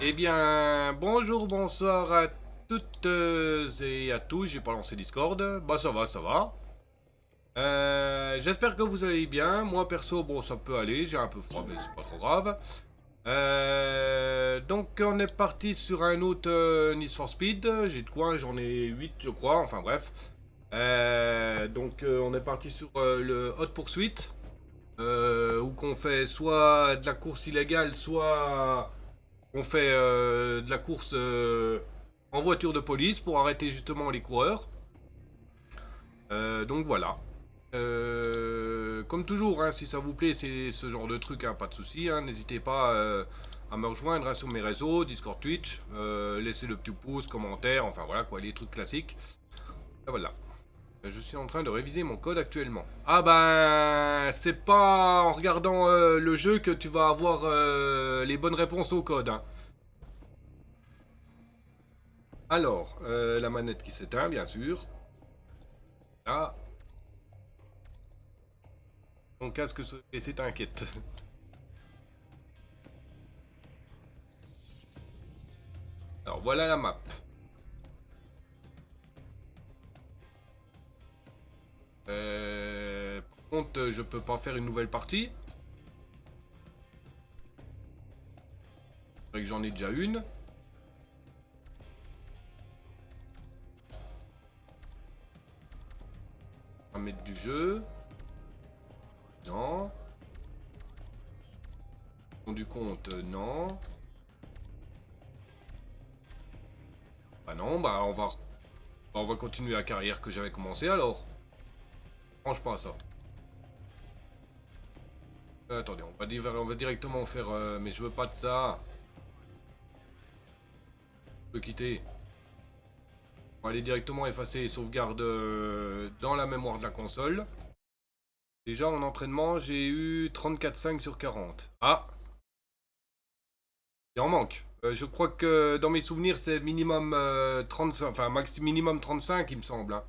Eh bien, bonjour, bonsoir à toutes et à tous. J'ai pas lancé Discord. Bah, ça va, ça va. J'espère que vous allez bien. Moi, perso, bon, ça peut aller. J'ai un peu froid, mais c'est pas trop grave. Donc, on est parti sur un autre Need for Speed. J'ai de quoi? J'en ai 8, je crois. Enfin, bref. On est parti sur le Hot Pursuit. Où qu'on fait soit de la course illégale, soit on fait de la course en voiture de police pour arrêter justement les coureurs. Donc voilà. Comme toujours, hein, si ça vous plaît, c'est ce genre de truc, hein, pas de souci. Hein, n'hésitez pas à me rejoindre hein, sur mes réseaux, Discord, Twitch. Laissez le petit pouce, commentaire, enfin voilà quoi, les trucs classiques. Et voilà. Je suis en train de réviser mon code actuellement. Ah ben, c'est pas en regardant le jeu que tu vas avoir les bonnes réponses au code. Hein. Alors, la manette qui s'éteint, bien sûr. Ah, mon casque se PC t'inquiète. Alors, voilà la map. Par contre, je peux pas faire une nouvelle partie. C'est vrai que j'en ai déjà une. On va mettre du jeu. Non. Du compte, non. Bah non, on va continuer la carrière que j'avais commencé alors. Change pas ça. Attendez, on va directement faire... mais je veux pas de ça. Je peux quitter. On va aller directement effacer les sauvegardes dans la mémoire de la console. Déjà en entraînement, j'ai eu 34,5 sur 40. Ah, il en manque. Je crois que dans mes souvenirs, c'est minimum 35, enfin minimum 35, il me semble. Hein.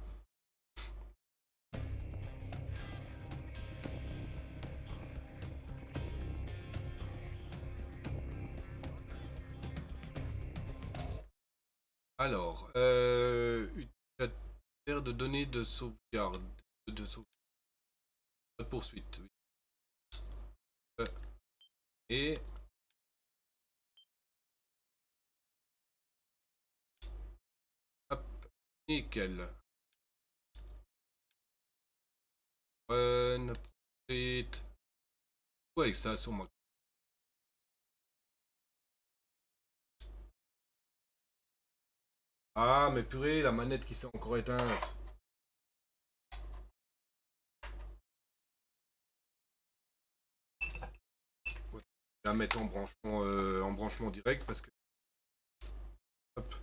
Alors, utilisateur de données de sauvegarde. De sauvegarde de poursuite. Oui. Euh, et, hop, nickel. Run, poursuite. Quoi avec ça sur moi? Ah, mais purée, la manette qui s'est encore éteinte. Ouais, je vais la mettre en branchement direct parce que. Hop.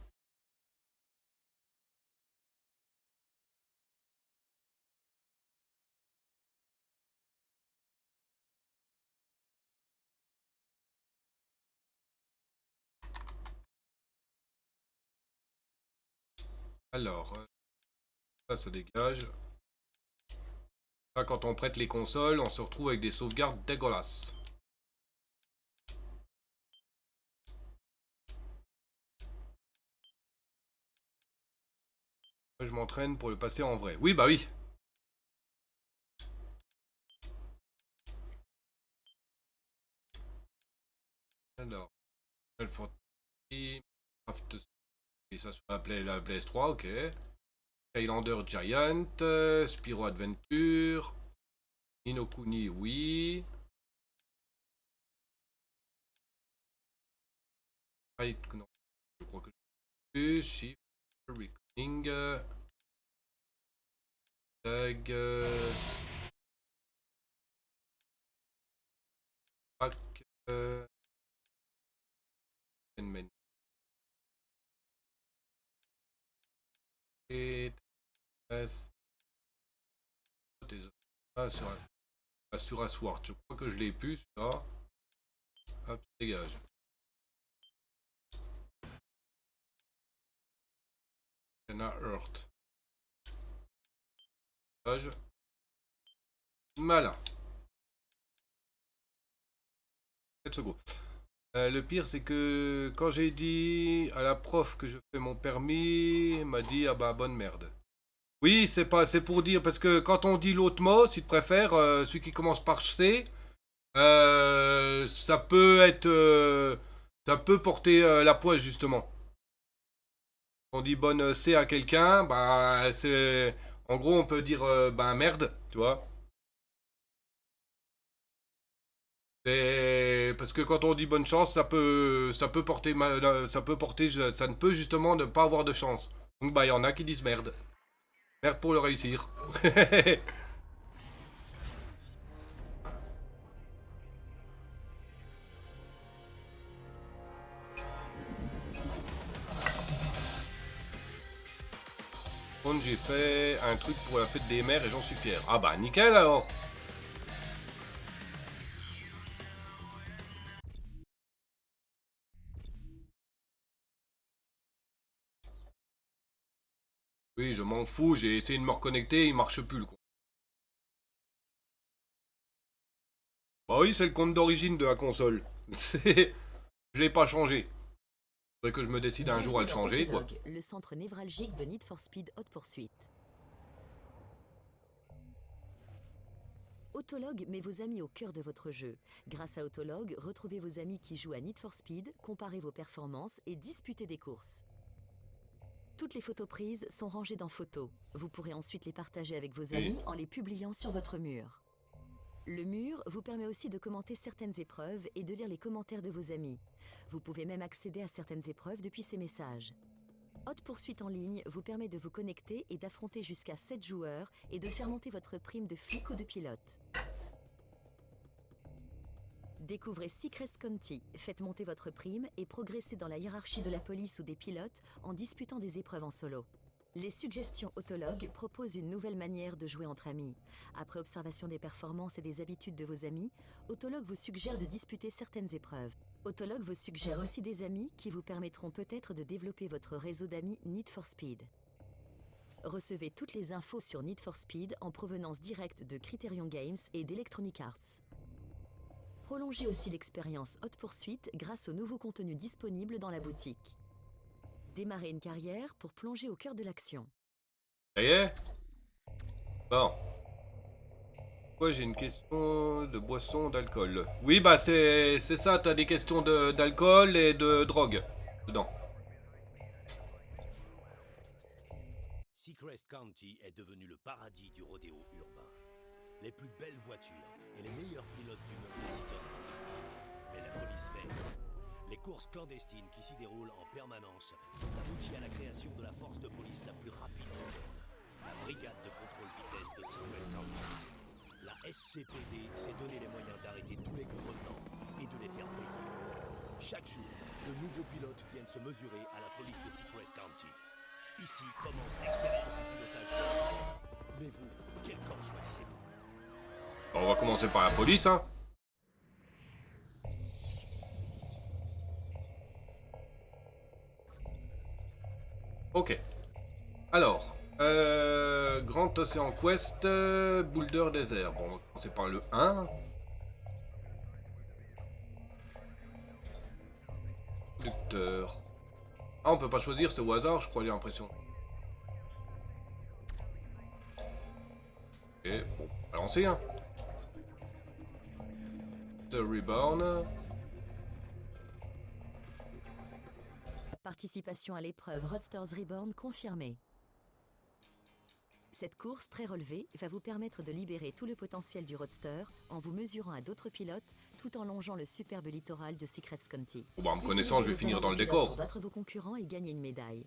Alors, ça dégage. Là, quand on prête les consoles, on se retrouve avec des sauvegardes dégueulasses. Je m'entraîne pour le passer en vrai. Oui, bah oui. Alors, Final Fantasy, Craft, et ça sur la PS3, ok. Highlander Giant, Spyro Adventure, Ninokuni, oui. Right, non, je crois que j'ai plus. Shift, Reckoning, Tag, Pack, Menu, S, sur Asward. Je crois que je l'ai plus, là. Hop, dégage. Anna Earth. Dégage. Voilà. 7 secondes. Le pire, c'est que quand j'ai dit à la prof que je fais mon permis, elle m'a dit ah bah bonne merde. Oui, c'est pas, c'est pour dire parce que quand on dit l'autre mot, si tu préfères, celui qui commence par C, ça peut être, ça peut porter la poisse justement. On dit bonne C à quelqu'un, bah c'est, en gros, on peut dire bah merde, tu vois. Parce que quand on dit bonne chance, ça peut porter, ça peut porter, ça ne peut justement ne pas avoir de chance. Donc bah il y en a qui disent merde, merde pour le réussir. Donc j'ai fait un truc pour la fête des mères et j'en suis fier. Ah bah nickel alors. Oui, je m'en fous, j'ai essayé de me reconnecter, il marche plus le compte. Bah oui, c'est le compte d'origine de la console. Je l'ai pas changé. Faudrait que je me décide un jour à le Bienvenue dans changer, quoi. Autolog, le centre névralgique de Need for Speed Haute Poursuite. Autolog met vos amis au cœur de votre jeu. Grâce à Autolog, retrouvez vos amis qui jouent à Need for Speed, comparez vos performances et disputez des courses. Toutes les photos prises sont rangées dans Photos. Vous pourrez ensuite les partager avec vos Oui. amis en les publiant sur votre mur. Le mur vous permet aussi de commenter certaines épreuves et de lire les commentaires de vos amis. Vous pouvez même accéder à certaines épreuves depuis ces messages. Haute Poursuite en ligne vous permet de vous connecter et d'affronter jusqu'à 7 joueurs et de faire monter votre prime de flic ou de pilote. Découvrez Seacrest County, faites monter votre prime et progressez dans la hiérarchie de la police ou des pilotes en disputant des épreuves en solo. Les suggestions Autolog proposent une nouvelle manière de jouer entre amis. Après observation des performances et des habitudes de vos amis, Autolog vous suggère de disputer certaines épreuves. Autolog vous suggère aussi des amis qui vous permettront peut-être de développer votre réseau d'amis Need for Speed. Recevez toutes les infos sur Need for Speed en provenance directe de Criterion Games et d'Electronic Arts. Prolongez aussi l'expérience Haute Poursuite grâce aux nouveaux contenus disponibles dans la boutique. Démarrez une carrière pour plonger au cœur de l'action. Ça y est. Bon. Moi j'ai une question de boisson, d'alcool. Oui, bah c'est ça, t'as des questions d'alcool et de drogue dedans. Seacrest County est devenu le paradis du rodéo urbain. Les plus belles voitures et les meilleurs pilotes du monde s'y donnent. Mais la police fait. Les courses clandestines qui s'y déroulent en permanence ont abouti à la création de la force de police la plus rapide au monde, la brigade de contrôle vitesse de Seacrest County. La SCPD s'est donné les moyens d'arrêter tous les contrevenants et de les faire payer. Chaque jour, de nouveaux pilotes viennent se mesurer à la police de Seacrest County. Ici commence l'expérience du pilotage. Mais vous, quel corps choisissez-vous? Bon, on va commencer par la police, hein. Ok. Alors, Grand Ocean Quest, Boulder Desert. Bon, on va commencer par le 1. Conducteur. Ah, on peut pas choisir, c'est au hasard, je crois, j'ai l'impression. Ok, bon, on va lancer, hein. The Reborn. Participation à l'épreuve Roadsters Reborn confirmée. Cette course très relevée va vous permettre de libérer tout le potentiel du Roadster en vous mesurant à d'autres pilotes tout en longeant le superbe littoral de Seacrest County. Bon, bah, en me connaissant, je vais finir dans le décor. Pour battre vos concurrents et gagner une médaille.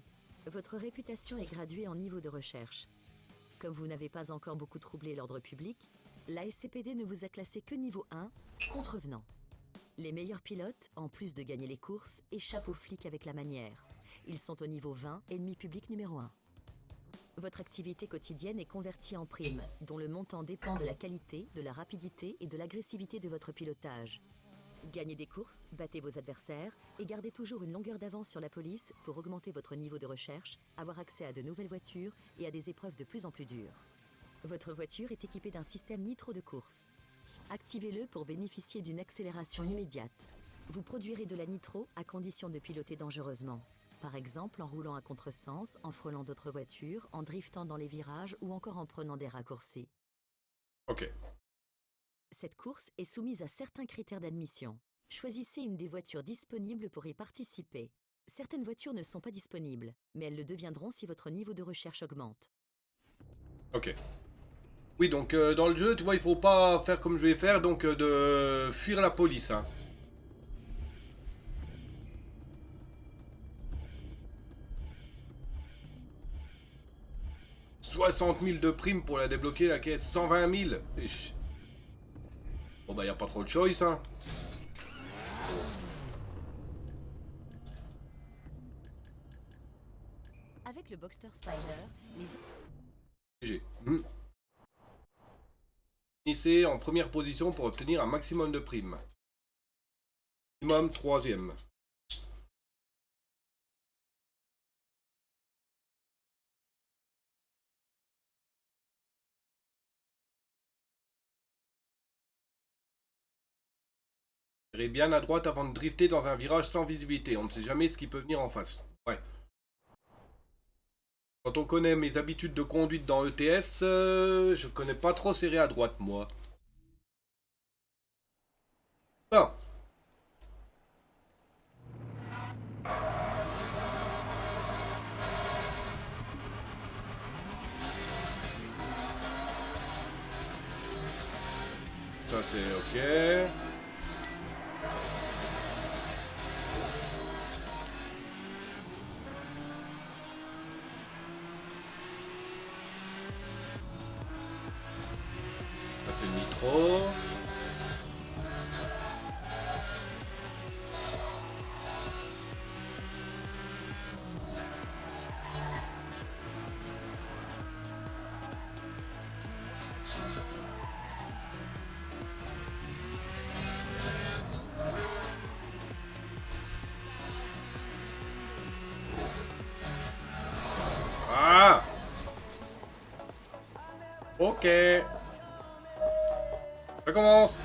Votre réputation est graduée en niveau de recherche. Comme vous n'avez pas encore beaucoup troublé l'ordre public, la SCPD ne vous a classé que niveau 1, contrevenant. Les meilleurs pilotes, en plus de gagner les courses, échappent aux flics avec la manière. Ils sont au niveau 20, ennemi public numéro 1. Votre activité quotidienne est convertie en primes, dont le montant dépend de la qualité, de la rapidité et de l'agressivité de votre pilotage. Gagnez des courses, battez vos adversaires et gardez toujours une longueur d'avance sur la police pour augmenter votre niveau de recherche, avoir accès à de nouvelles voitures et à des épreuves de plus en plus dures. Votre voiture est équipée d'un système nitro de course. Activez-le pour bénéficier d'une accélération immédiate. Vous produirez de la nitro à condition de piloter dangereusement. Par exemple en roulant à contresens, en frôlant d'autres voitures, en driftant dans les virages ou encore en prenant des raccourcis. Ok. Cette course est soumise à certains critères d'admission. Choisissez une des voitures disponibles pour y participer. Certaines voitures ne sont pas disponibles, mais elles le deviendront si votre niveau de recherche augmente. Ok. Oui, donc dans le jeu, tu vois, il faut pas faire comme je vais faire, donc de fuir la police. Hein. « 60 000 de primes pour la débloquer, la caisse. 120 000. Ish. Bon bah, y a pas trop de choice, hein. Avec le Boxster Spider, les... J'ai. Finissez en première position pour obtenir un maximum de primes. Minimum 3e. Tirez bien à droite avant de drifter dans un virage sans visibilité. On ne sait jamais ce qui peut venir en face. Ouais. Quand on connaît mes habitudes de conduite dans ETS, je connais pas trop serré à droite, moi. Bon. Ça c'est ok. Ça c'est nitro. Ah! Ok. Ça commence.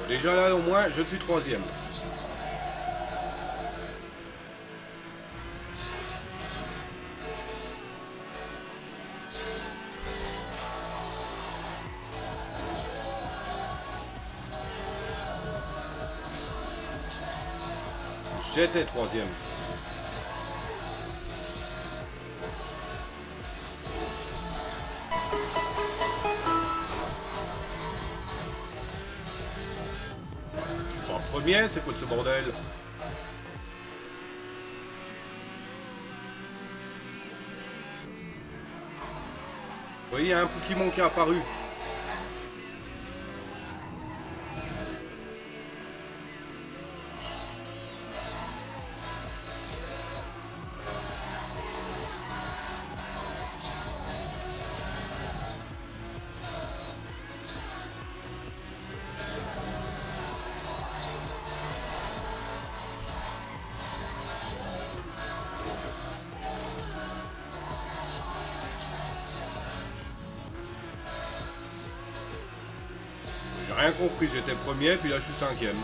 Déjà là, au moins, je suis 3e. J'étais 3e. Premier, c'est quoi ce bordel? Vous voyez, il y a un Pokémon qui est apparu. rien compris, j'étais premier, puis là je suis cinquième.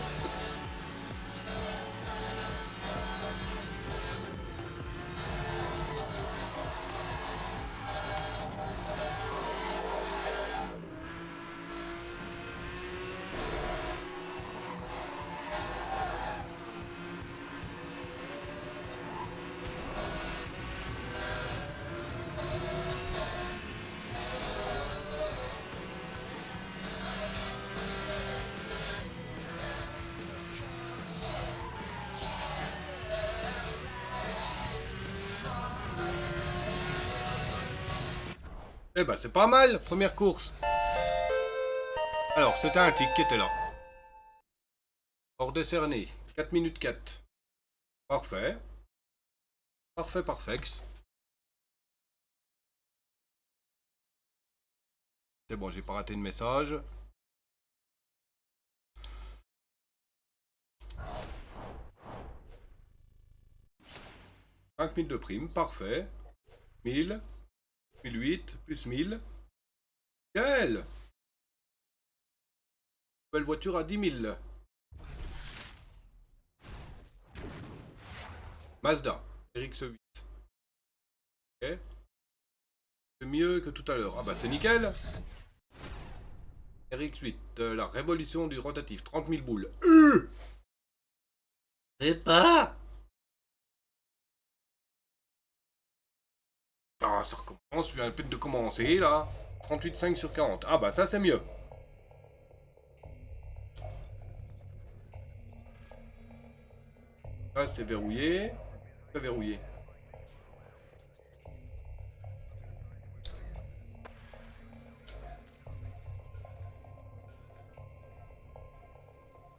Eh ben c'est pas mal, première course. Alors, c'était un tic qui était là. Hors décerné, 4 minutes 4. Parfait. Parfait, parfait. C'est bon, j'ai pas raté de message. « 5 000 de prime, parfait. 1000, 1008, plus 1000. Quelle nouvelle voiture à 10 000. Mazda, RX8. Ok. C'est mieux que tout à l'heure. Ah bah c'est nickel. RX8, la révolution du rotatif, 30 000 boules. C'est pas. Ah, ça recommence, je viens à peine de commencer là. 38,5 sur 40. Ah bah ça c'est mieux. Ça c'est verrouillé. C'est verrouillé.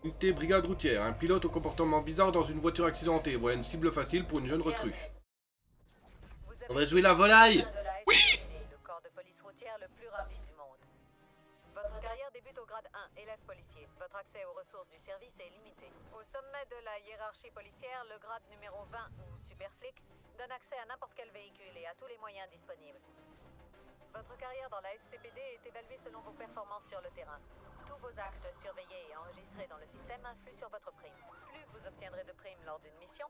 Unité brigade routière. Un pilote au comportement bizarre dans une voiture accidentée. Voilà une cible facile pour une jeune recrue. On va jouer la volaille. Oui. Le corps de police routière le plus rapide du monde. Votre carrière débute au grade 1, élève policier. Votre accès aux ressources du service est limité. Au sommet de la hiérarchie policière, le grade numéro 20 ou super flic donne accès à n'importe quel véhicule et à tous les moyens disponibles. Votre carrière dans la SCPD est évaluée selon vos performances sur le terrain. Tous vos actes surveillés et enregistrés dans le système influent sur votre prime. Plus vous obtiendrez de primes lors d'une mission,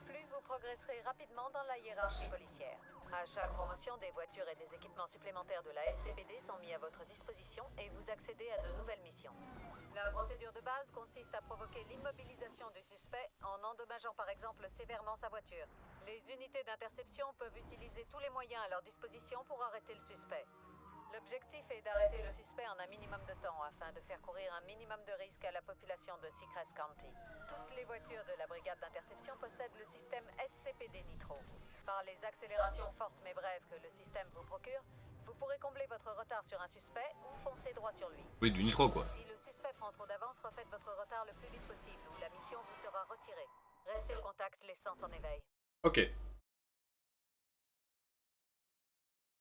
plus vous progresserez rapidement dans la hiérarchie policière. À chaque promotion, des voitures et des équipements supplémentaires de la SCPD sont mis à votre disposition et vous accédez à de nouvelles missions. La procédure de base consiste à provoquer l'immobilisation du suspect en endommageant par exemple sévèrement sa voiture. Les unités d'interception peuvent utiliser tous les moyens à leur disposition pour arrêter le suspect. L'objectif est d'arrêter le suspect en un minimum de temps afin de faire courir un minimum de risque à la population de Seacrest County. Toutes les voitures de la brigade d'interception possèdent le système SCPD Nitro. Par les accélérations fortes mais brèves que le système vous procure, vous pourrez combler votre retard sur un suspect ou foncer droit sur lui. Oui, du nitro quoi. Si le suspect prend trop d'avance, refaites votre retard le plus vite possible ou la mission vous sera retirée. Restez au contact, l'essence en éveil. Ok.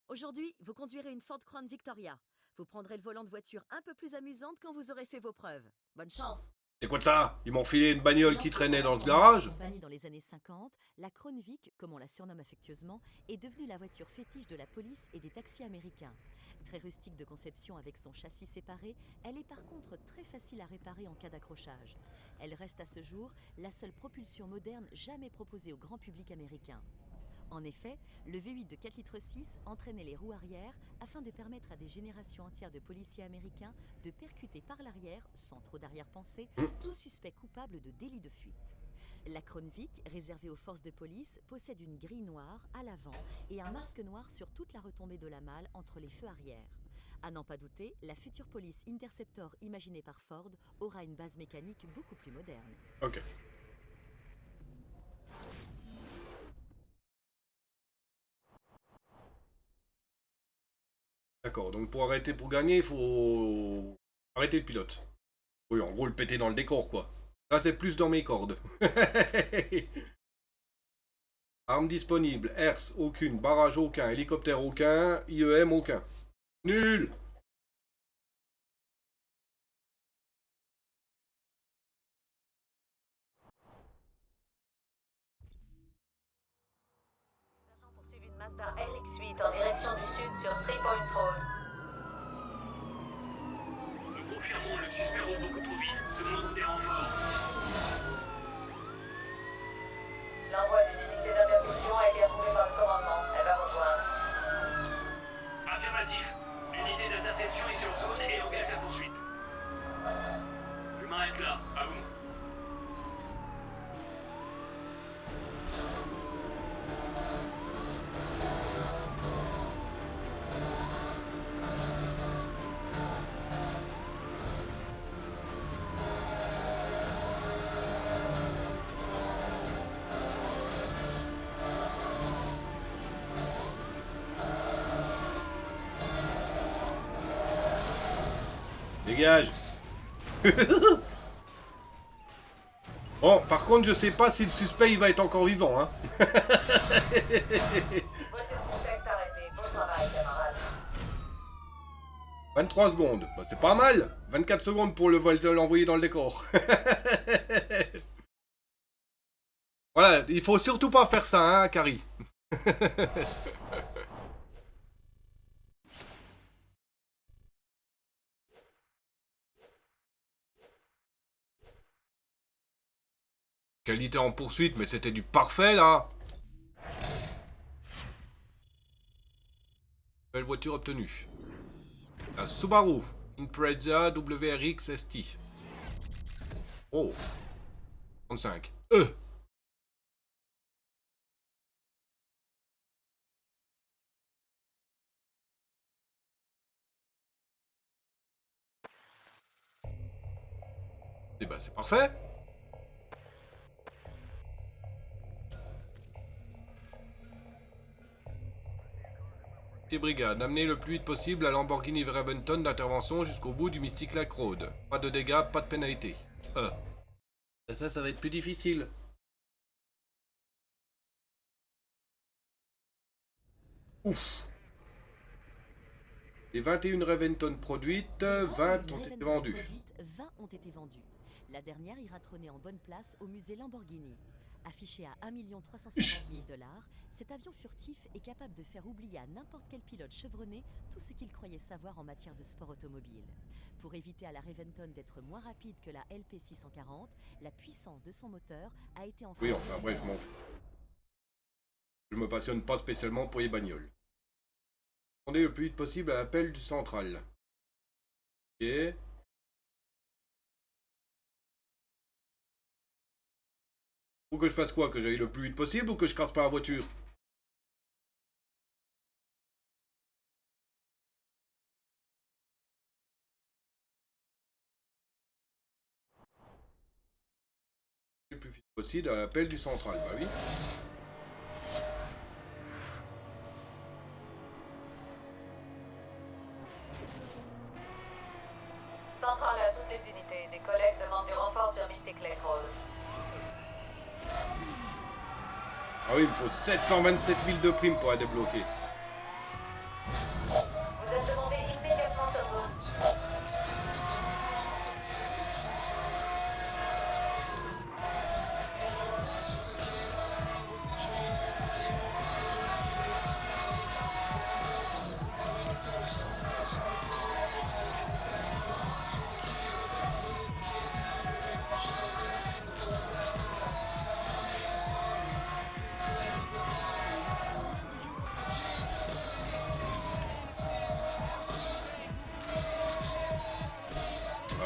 Aujourd'hui, vous conduirez une Ford Crown Victoria. Vous prendrez le volant de voiture un peu plus amusante quand vous aurez fait vos preuves. Bonne chance! C'est quoi de ça? Ils m'ont filé une bagnole qui traînait dans le garage? Bannie dans les années 50, la Crown Vic, comme on la surnomme affectueusement, est devenue la voiture fétiche de la police et des taxis américains. Très rustique de conception avec son châssis séparé, elle est par contre très facile à réparer en cas d'accrochage. Elle reste à ce jour la seule propulsion moderne jamais proposée au grand public américain. En effet, le V8 de 4,6 litres entraînait les roues arrière afin de permettre à des générations entières de policiers américains de percuter par l'arrière, sans trop d'arrière-pensée, tout suspect coupable de délit de fuite. La Crown Vic, réservée aux forces de police, possède une grille noire à l'avant et un masque noir sur toute la retombée de la malle entre les feux arrière. À n'en pas douter, la future police Interceptor imaginée par Ford aura une base mécanique beaucoup plus moderne. Ok. D'accord, donc pour gagner, il faut arrêter le pilote. Oui, en gros, le péter dans le décor, quoi. Ça, c'est plus dans mes cordes. Armes disponibles, herse aucune, barrage aucun, hélicoptère aucun, IEM aucun. Nul! L'agent poursuit une Mazda RX-8 en direction du sud sur 3 Point Road. confirmons, le suspect roule beaucoup trop vite. Demandons des renforts. L'envoi d'une unité d'interception a été approuvé par le commandement. Elle va rejoindre. Affirmatif. L'unité d'interception est sur zone et engage la poursuite. L'humain est là. À vous. Dégage. Bon, par contre, je sais pas si le suspect il va être encore vivant, hein. Voiture suspecte arrêtée. Bon travail, camarade. 23 secondes. Bah, c'est pas mal. 24 secondes pour l'envoyer dans le décor. Voilà, il faut surtout pas faire ça, hein, Carrie. Qualité en poursuite, mais c'était du parfait, là. Belle voiture obtenue. La Subaru Impreza WRX ST. Oh. 35. Et bah c'est parfait. Brigade, amenez le plus vite possible la Lamborghini Raventon d'intervention jusqu'au bout du Mystic Lake Road. Pas de dégâts, pas de pénalité. Ça va être plus difficile. Ouf. Les 21 Raventon produites, 20 ont été vendues. 20 ont été vendues. La dernière ira trôner en bonne place au musée Lamborghini. Affiché à 1 350 000 $, cet avion furtif est capable de faire oublier à n'importe quel pilote chevronné tout ce qu'il croyait savoir en matière de sport automobile. Pour éviter à la Raventon d'être moins rapide que la LP640, la puissance de son moteur a été en... Oui, enfin bref, je m'en fous. Je me passionne pas spécialement pour les bagnoles. Répondez le plus vite possible à l'appel du central. Ok. Faut que je fasse quoi? Que j'aille le plus vite possible ou que je casse pas la voiture? Le plus vite possible à l'appel du central, bah oui. Centrale à toutes les unités. Des collègues demandent du renfort sur Mystic Lake Road. Ah oui, il me faut 727 000 de primes pour la débloquer. Vous êtes demandé immédiatement sur zone.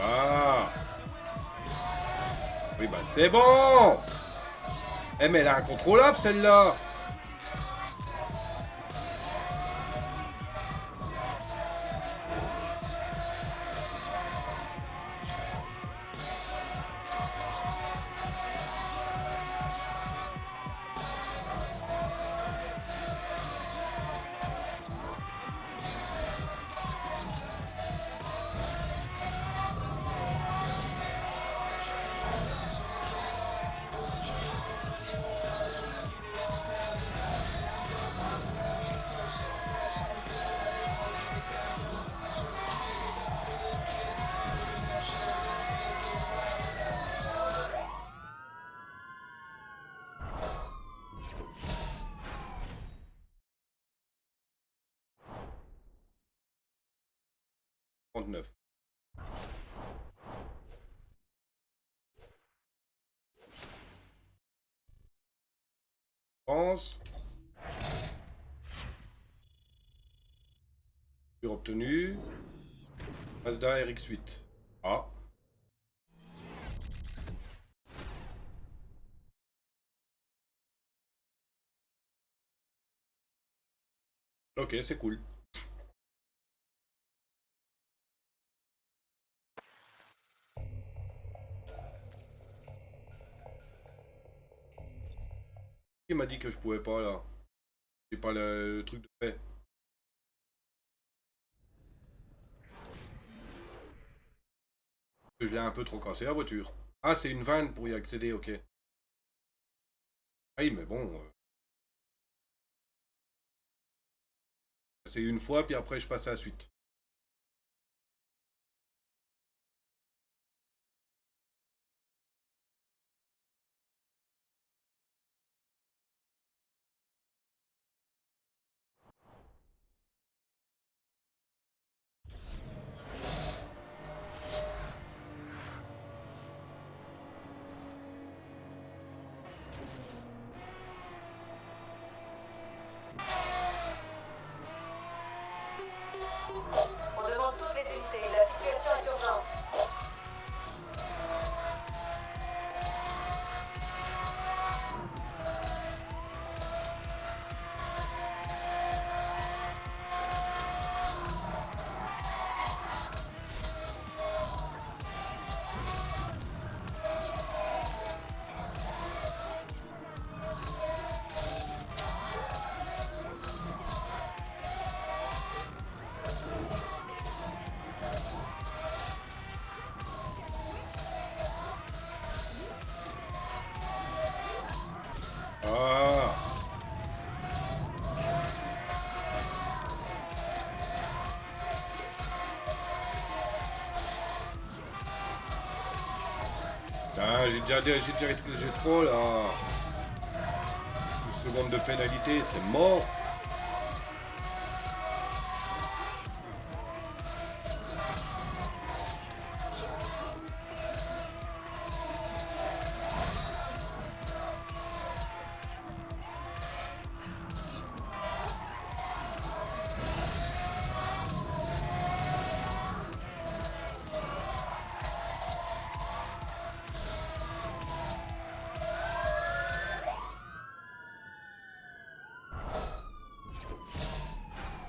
Ah. Oui, bah c'est bon. Eh mais elle est incontrôlable celle-là. licence. Obtenu. Mazda RX-8. Ah. Ok, c'est cool. Il m'a dit que je pouvais pas là. J'ai pas le truc de fait. Je l'ai un peu trop cassé la voiture. Ah, c'est une vanne pour y accéder, ok. Ah oui, mais bon. C'est une fois, puis après je passe à la suite. On demande toutes les unités. La situation est urgente. Ah. Ah, j'ai déjà explosé trop là. 12 secondes de pénalité, c'est mort.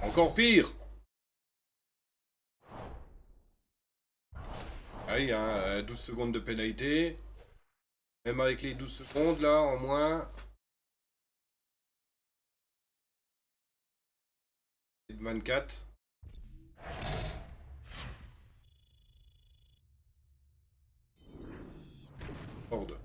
Encore pire. Ah oui, hein, 12 secondes de pénalité. Même avec les 12 secondes là, en moins. Et de 24. Horde.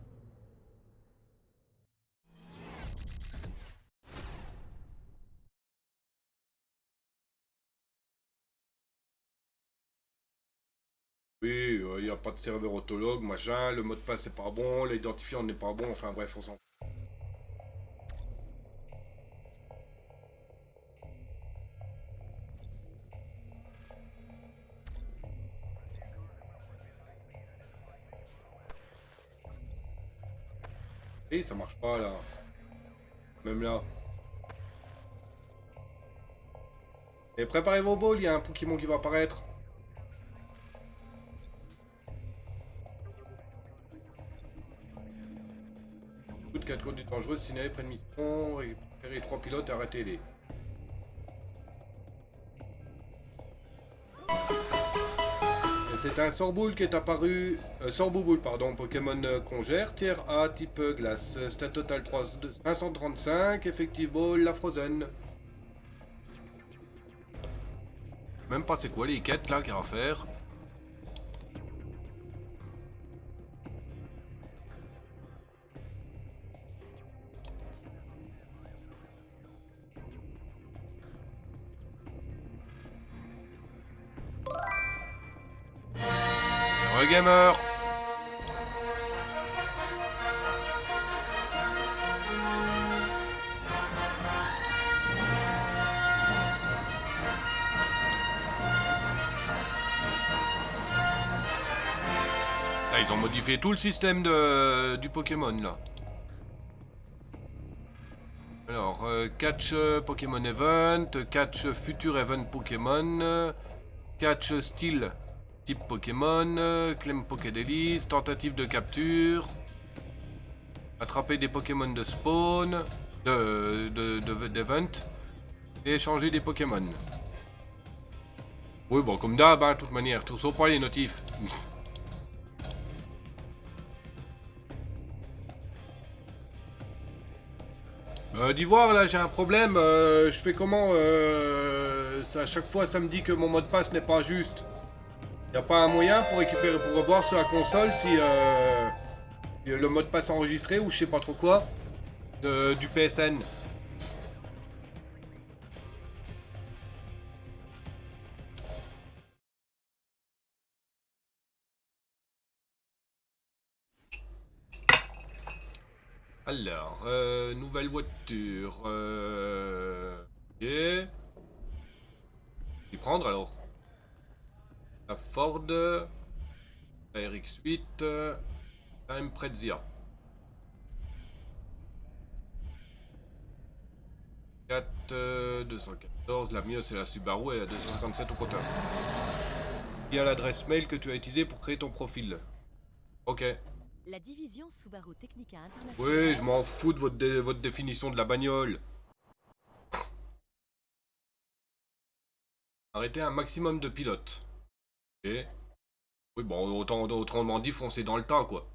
Oui, il n'y a pas de serveur autologue, machin, le mot de passe est pas bon, l'identifiant n'est pas bon, enfin bref, on s'en fout. Et ça marche pas là. Même là. Et préparez vos balls, il y a un Pokémon qui va apparaître. Toute 4 conduites dangereuses, signalées près de mission, récupérer 3 pilotes et arrêtez-les. C'est un Sorboule qui est apparu. Sorbouboule, pardon, Pokémon Congère, tiers A, type glace. Stat total 535, effective ball, la Frozen. Même pas c'est quoi les quêtes là qu'il y a à faire. Gamer. Ah, ils ont modifié tout le système du Pokémon là. Alors, catch Pokémon Event, catch Future Event Pokémon, catch Style type Pokémon, claim Pokédelis, tentative de capture, attraper des Pokémon de spawn, d'event, et échanger des Pokémon. Oui, bon, comme d'hab, hein, de toute manière, tout sauf pas les notifs. D'Ivoire, là, j'ai un problème. Je fais comment à chaque fois, ça me dit que mon mot de passe n'est pas juste. Y a pas un moyen pour récupérer, pour revoir sur la console si le mot de passe enregistré ou je sais pas trop quoi du PSN. Alors, nouvelle voiture. Ok. Y prendre alors. La Ford. La RX-8. La Impreza. 214. La mieux c'est la Subaru et la 257 au compteur. Il y a l'adresse mail que tu as utilisée pour créer ton profil. Ok. La division Subaru Technica International. Oui, je m'en fous de votre définition de la bagnole. Arrêtez un maximum de pilotes. Ok. Oui, bon, autrement dit, foncer dans le tas, quoi.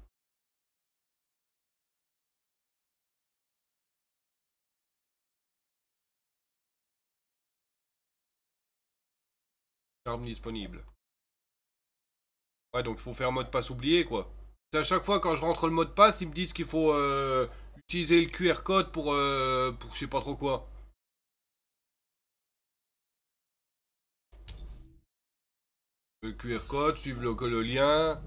Arme disponible. Ouais, donc il faut faire mot de passe oublié, quoi. C'est à chaque fois quand je rentre le mot de passe, ils me disent qu'il faut utiliser le QR code pour je sais pas trop quoi. Le QR code, suivre le lien.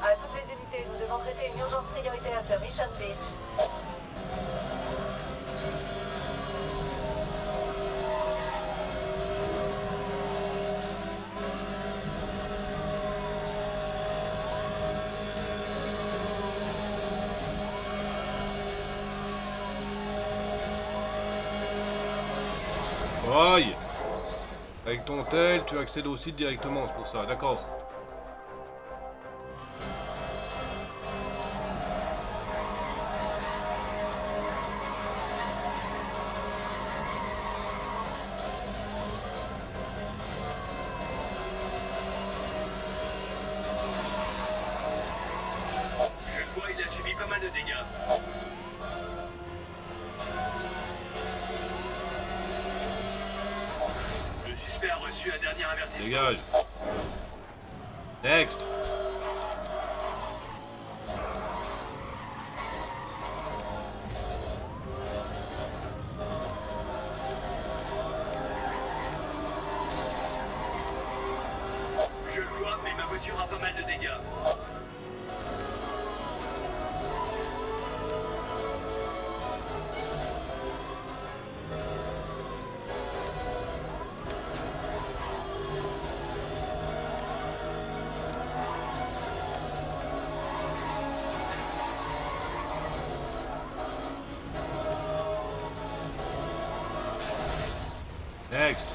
À toutes les unités, nous devons traiter une urgence prioritaire sur Mission Beach. Aïe! Avec ton tel, tu accèdes au site directement, c'est pour ça, d'accord. Je le vois, il a subi pas mal de dégâts. Le suspect a reçu un dernier avertissement. Dégage. Next. Je le vois, mais ma voiture a pas mal de dégâts. Next.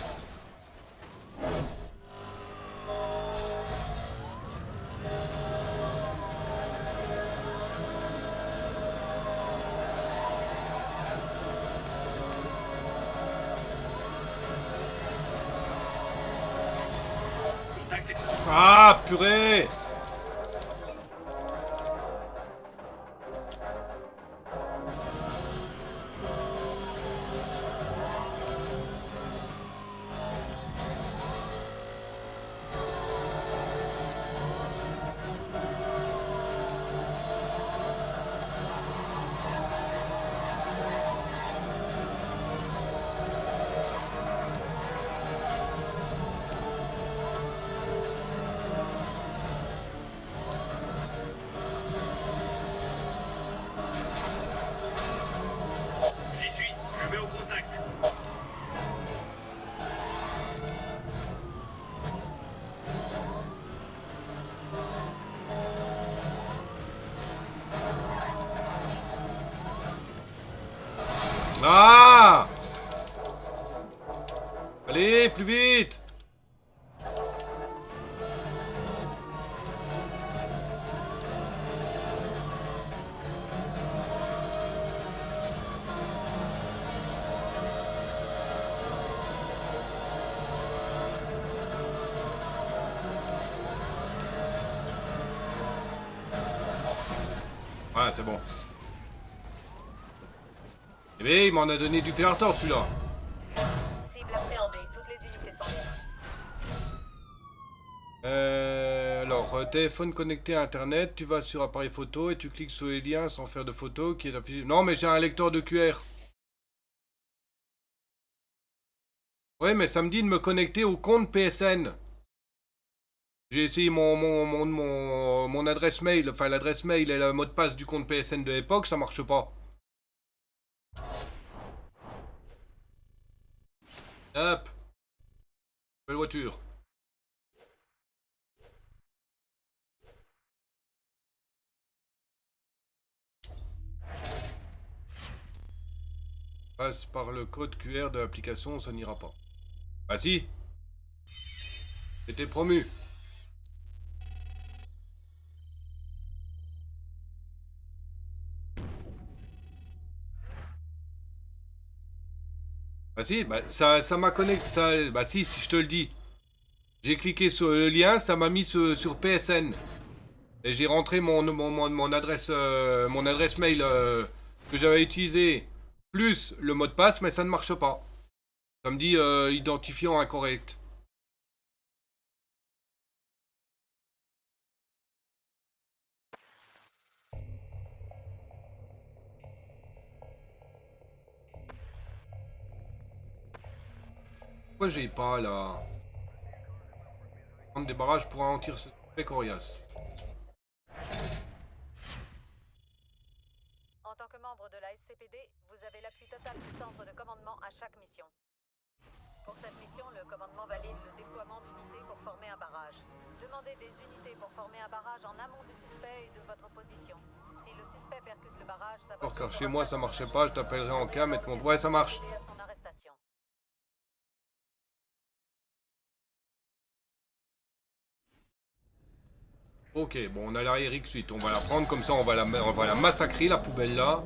Contactez. Ah, purée! Ah! Allez, plus vite! Voilà, c'est bon. Eh bien, il m'en a donné du fil à retordre, celui-là. Cible appréhendée, toutes les unités sont bien. Alors, téléphone connecté à Internet, tu vas sur appareil photo et tu cliques sur les liens sans faire de photo qui est affiché. Non, mais j'ai un lecteur de QR. Ouais, mais ça me dit de me connecter au compte PSN. J'ai essayé mon adresse mail, enfin l'adresse mail et le mot de passe du compte PSN de l'époque, ça marche pas. Hop. Belle voiture. Passe par le code QR de l'application, ça n'ira pas. Ah si. C'était promu. Bah si, bah ça m'a connecté, ça, bah si je te le dis. J'ai cliqué sur le lien, ça m'a mis sur PSN. Et j'ai rentré mon adresse mail que j'avais utilisé, plus le mot de passe, mais ça ne marche pas. Ça me dit identifiant incorrect. Pourquoi j'ai pas là? Prendre des barrages pour ralentir ce truc coriace. En tant que membre de la SCPD, vous avez l'appui total du centre de commandement à chaque mission. Pour cette mission, le commandement valide le déploiement d'unités pour former un barrage. Demandez des unités pour former un barrage en amont du suspect et de votre position. Si le suspect percute le barrage, ça va... Alors car chez moi ça marchait pas, je t'appellerai en cas, mettre mon... Ouais, ça marche. à son arrestation. Ok, bon, on a la RX8, on va la prendre comme ça, on va la massacrer, la poubelle là.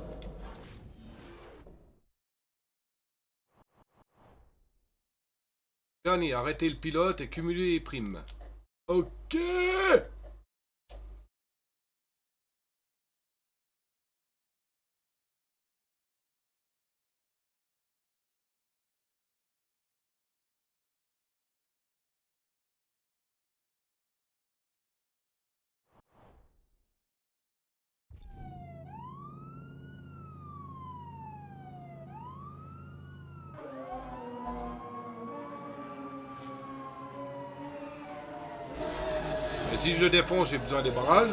Dernier, arrêtez le pilote et cumuler les primes. Ok. Et si je le défonce, j'ai besoin des barrages.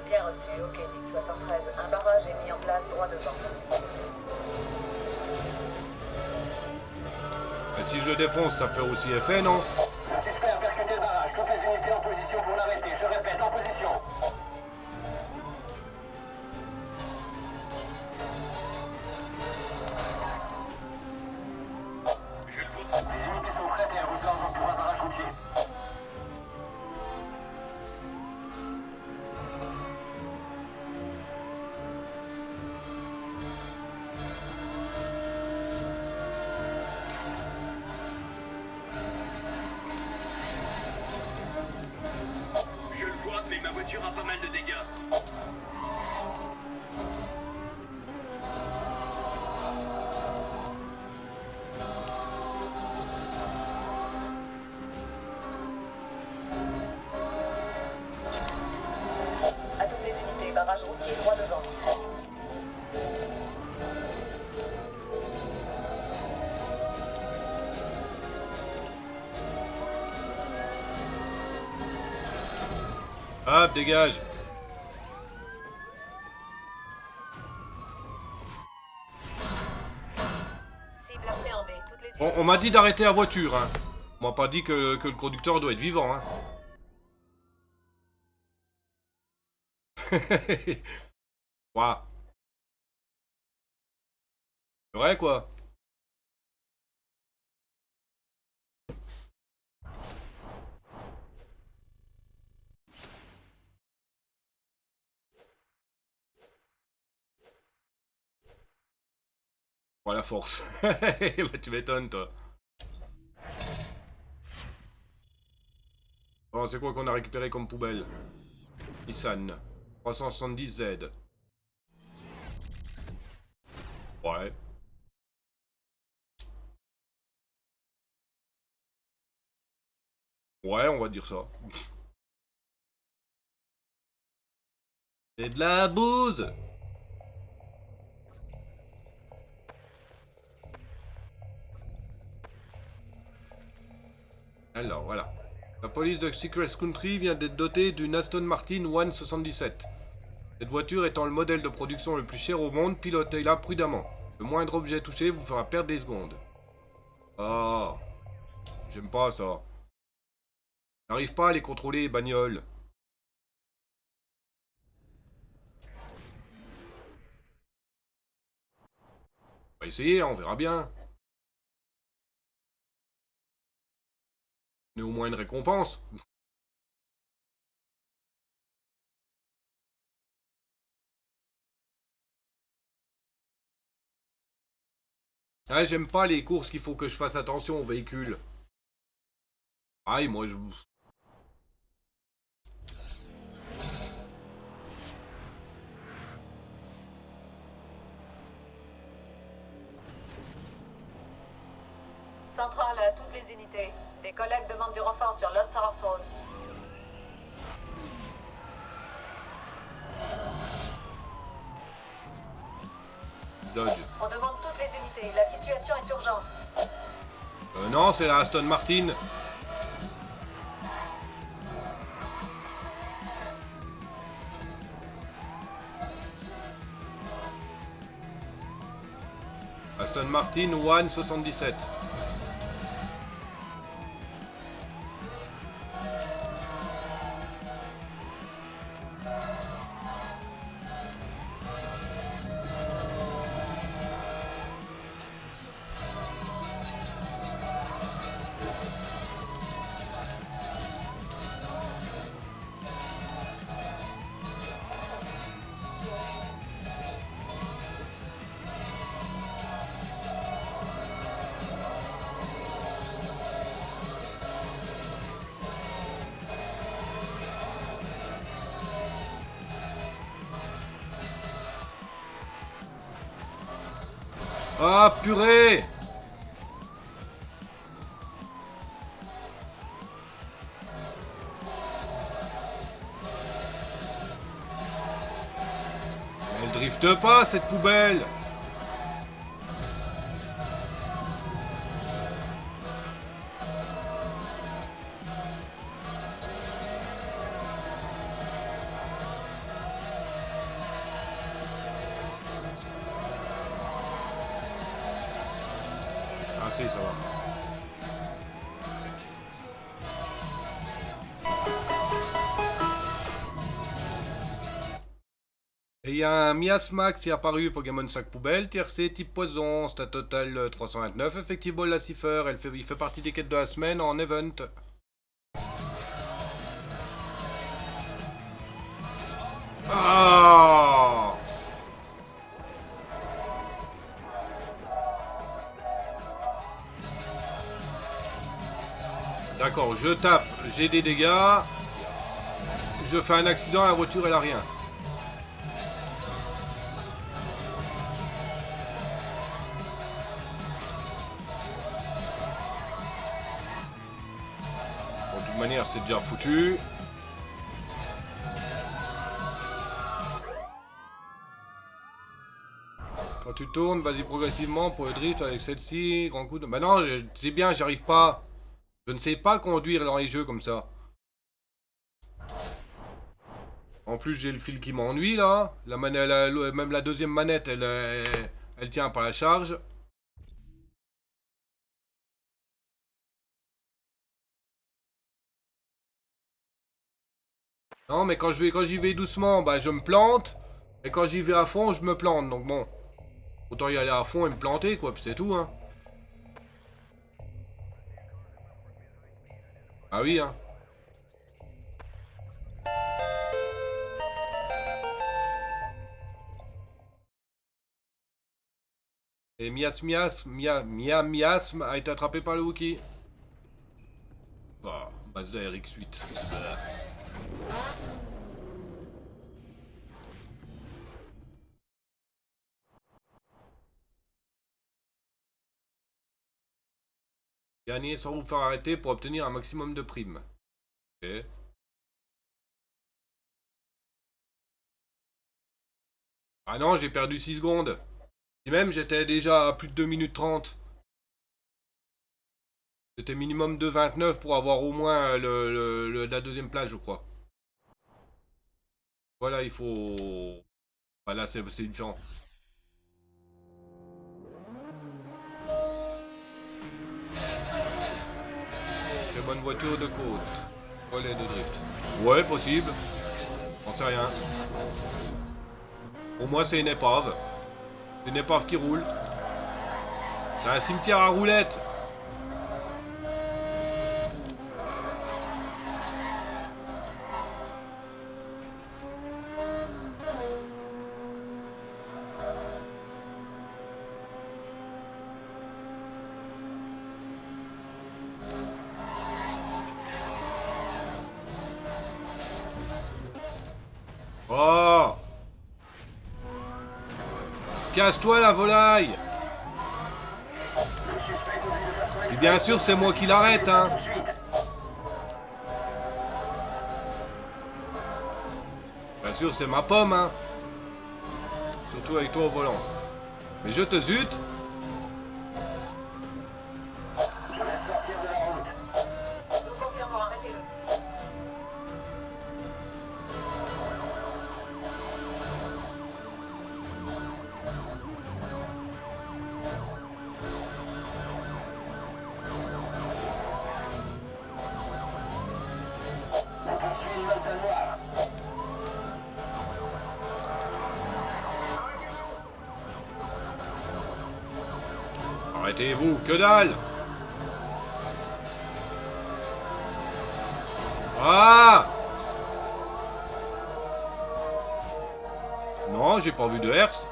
Bien reçu, ok, 73. Un barrage est mis en place droit devant. Et si je le défonce, ça fait aussi effet, non? Le suspect a percuté le barrage. Toutes les unités en position pour l'arrêter. Je répète, en position. Les unités sont prêtes et à vos ordres pour un barrage routier. Je le vois, mais ma voiture a pas mal de dégâts. À toutes les unités, barrage routier droit devant. Hop, dégage. On m'a dit d'arrêter la voiture, hein. On m'a pas dit que le conducteur doit être vivant, hein. Quoi? C'est vrai, quoi? Voilà la force. Bah, tu m'étonnes, toi. Bon, c'est quoi qu'on a récupéré comme poubelle? Nissan 370Z. Ouais. Ouais, on va dire ça. C'est de la bouse! Alors, voilà. La police de Secret Country vient d'être dotée d'une Aston Martin One 77. Cette voiture étant le modèle de production le plus cher au monde, pilotez-la prudemment. Le moindre objet touché vous fera perdre des secondes. Ah, j'aime pas ça. J'arrive pas à les contrôler, les bagnoles. On va essayer, on verra bien. Mais au moins une récompense. Ah, j'aime pas les courses qu'il faut que je fasse attention aux véhicules. Aïe, moi je... Centrale à toutes les unités. Des collègues demandent du renfort sur Lost House Road. Dodge. On demande toutes les unités. La situation est urgente. Non, c'est la Aston Martin. Aston Martin One 77. Ah, purée! Elle drifte pas, cette poubelle! Ah si, ça va. Et il y a un Miasma qui est apparu Pokémon sac poubelle, tiercé type poison, stat total 329, effectivement la cipher, il fait partie des quêtes de la semaine en event. Ah! D'accord, je tape, j'ai des dégâts, je fais un accident, la voiture elle a rien. Bon, de toute manière, c'est déjà foutu. Quand tu tournes, vas-y progressivement pour le drift avec celle-ci, grand coup de... Bah non, c'est bien, j'arrive pas. Je ne sais pas conduire dans les jeux comme ça. En plus, j'ai le fil qui m'ennuie là. La manette, même la deuxième manette, elle tient pas la charge. Non, mais quand j'y vais doucement, bah je me plante. Et quand j'y vais à fond, je me plante. Donc bon, autant y aller à fond et me planter, quoi. Puis c'est tout, hein. Ah oui, hein. Et Miasme a été attrapé par le Wookie. Bah, Mazda RX-8. Gagner sans vous faire arrêter pour obtenir un maximum de primes. Ok. Ah non, j'ai perdu 6 secondes. Et même, j'étais déjà à plus de 2 minutes 30. C'était minimum de 29 pour avoir au moins la deuxième place, je crois. Voilà, il faut... Voilà, c'est différent. Très bonne voiture de côte. Relais de drift. Ouais, possible. J'en sais rien. Pour moi, c'est une épave. C'est une épave qui roule. C'est un cimetière à roulettes. Oh! Casse-toi la volaille! Et bien sûr, c'est moi qui l'arrête, hein! Bien sûr, c'est ma pomme, hein! Surtout avec toi au volant. Mais je te zute! Je vais sortir de la route. Nous confirmons, arrêtez-le. On poursuit une Mazda noire. Arrêtez-vous, que dalle! Ah! Non, j'ai pas vu de herse.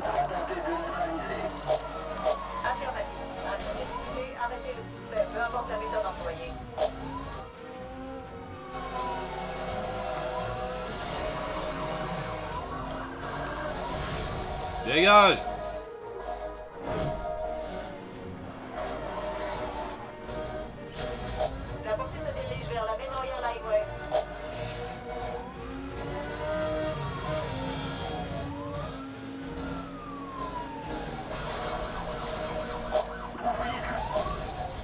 On va tenter de neutraliser. Affirmatif. Arrêtez le arrêtez le suspect, peu importe la méthode employée. Dégage! La poursuite se dirige vers la Memorial Highway.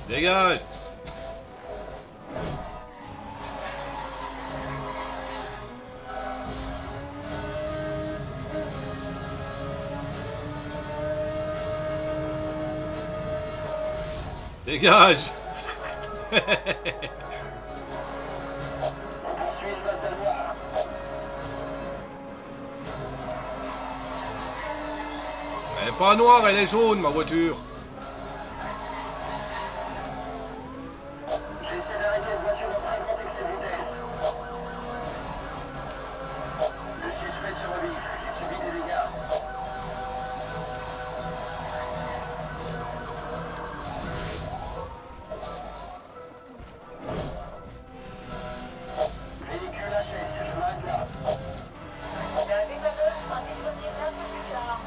Dégage! Dégage! On poursuit une Mazda noire. Elle est pas noire, elle est jaune, ma voiture. J'essaie d'arrêter une voiture en très grande excès de vitesse. Le suspect survit. J'ai subi des dégâts. Véhicule HS, je m'arrête là. La déplaceuse sera disponible un peu plus tard.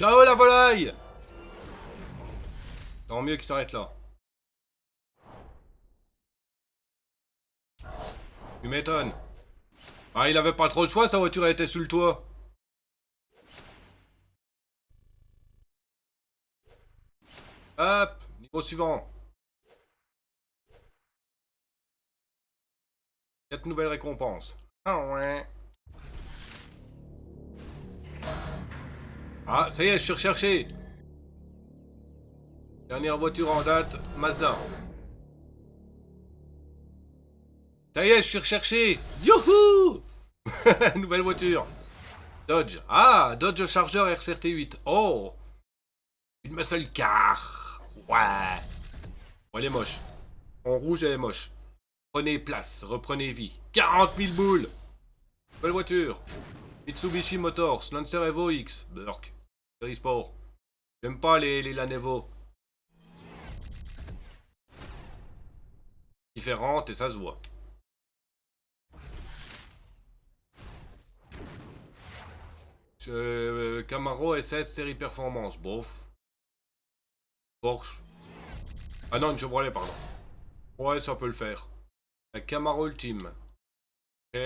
Ciao la volaille! Tant mieux qu'il s'arrête là. Tu m'étonnes. Ah, il avait pas trop de choix, sa voiture était sur le toit. Hop, niveau suivant. 4 nouvelles récompenses. Ah ouais. Ah, ça y est, je suis recherché. Dernière voiture en date, Mazda. Ça y est, je suis recherché. Youhou! Nouvelle voiture. Dodge. Ah, Dodge Charger RCRT8. Oh! Une muscle car. Ouais. Bon, elle est moche. En rouge, elle est moche. Prenez place, reprenez vie. 40 000 boules. Belle voiture. Mitsubishi Motors, Lancer Evo X. Burk. Série Sport. J'aime pas les Lanevo. Différentes et ça se voit. Camaro SS série performance, bof. Porsche. Ah non, une Chevrolet, pardon. Ouais, ça peut le faire. La Camaro Ultime. Ok.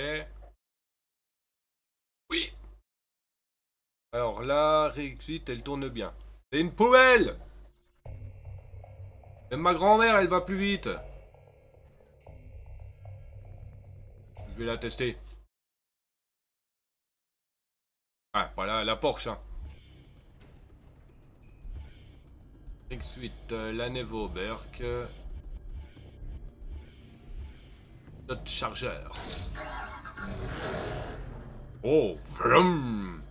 Oui. Alors là, réussite, elle tourne bien. C'est une poubelle. Même ma grand-mère, elle va plus vite. Je vais la tester. Ah, voilà la Porsche. Hein. X8, la Nevo, Berk. Notre chargeur. Oh, vroom.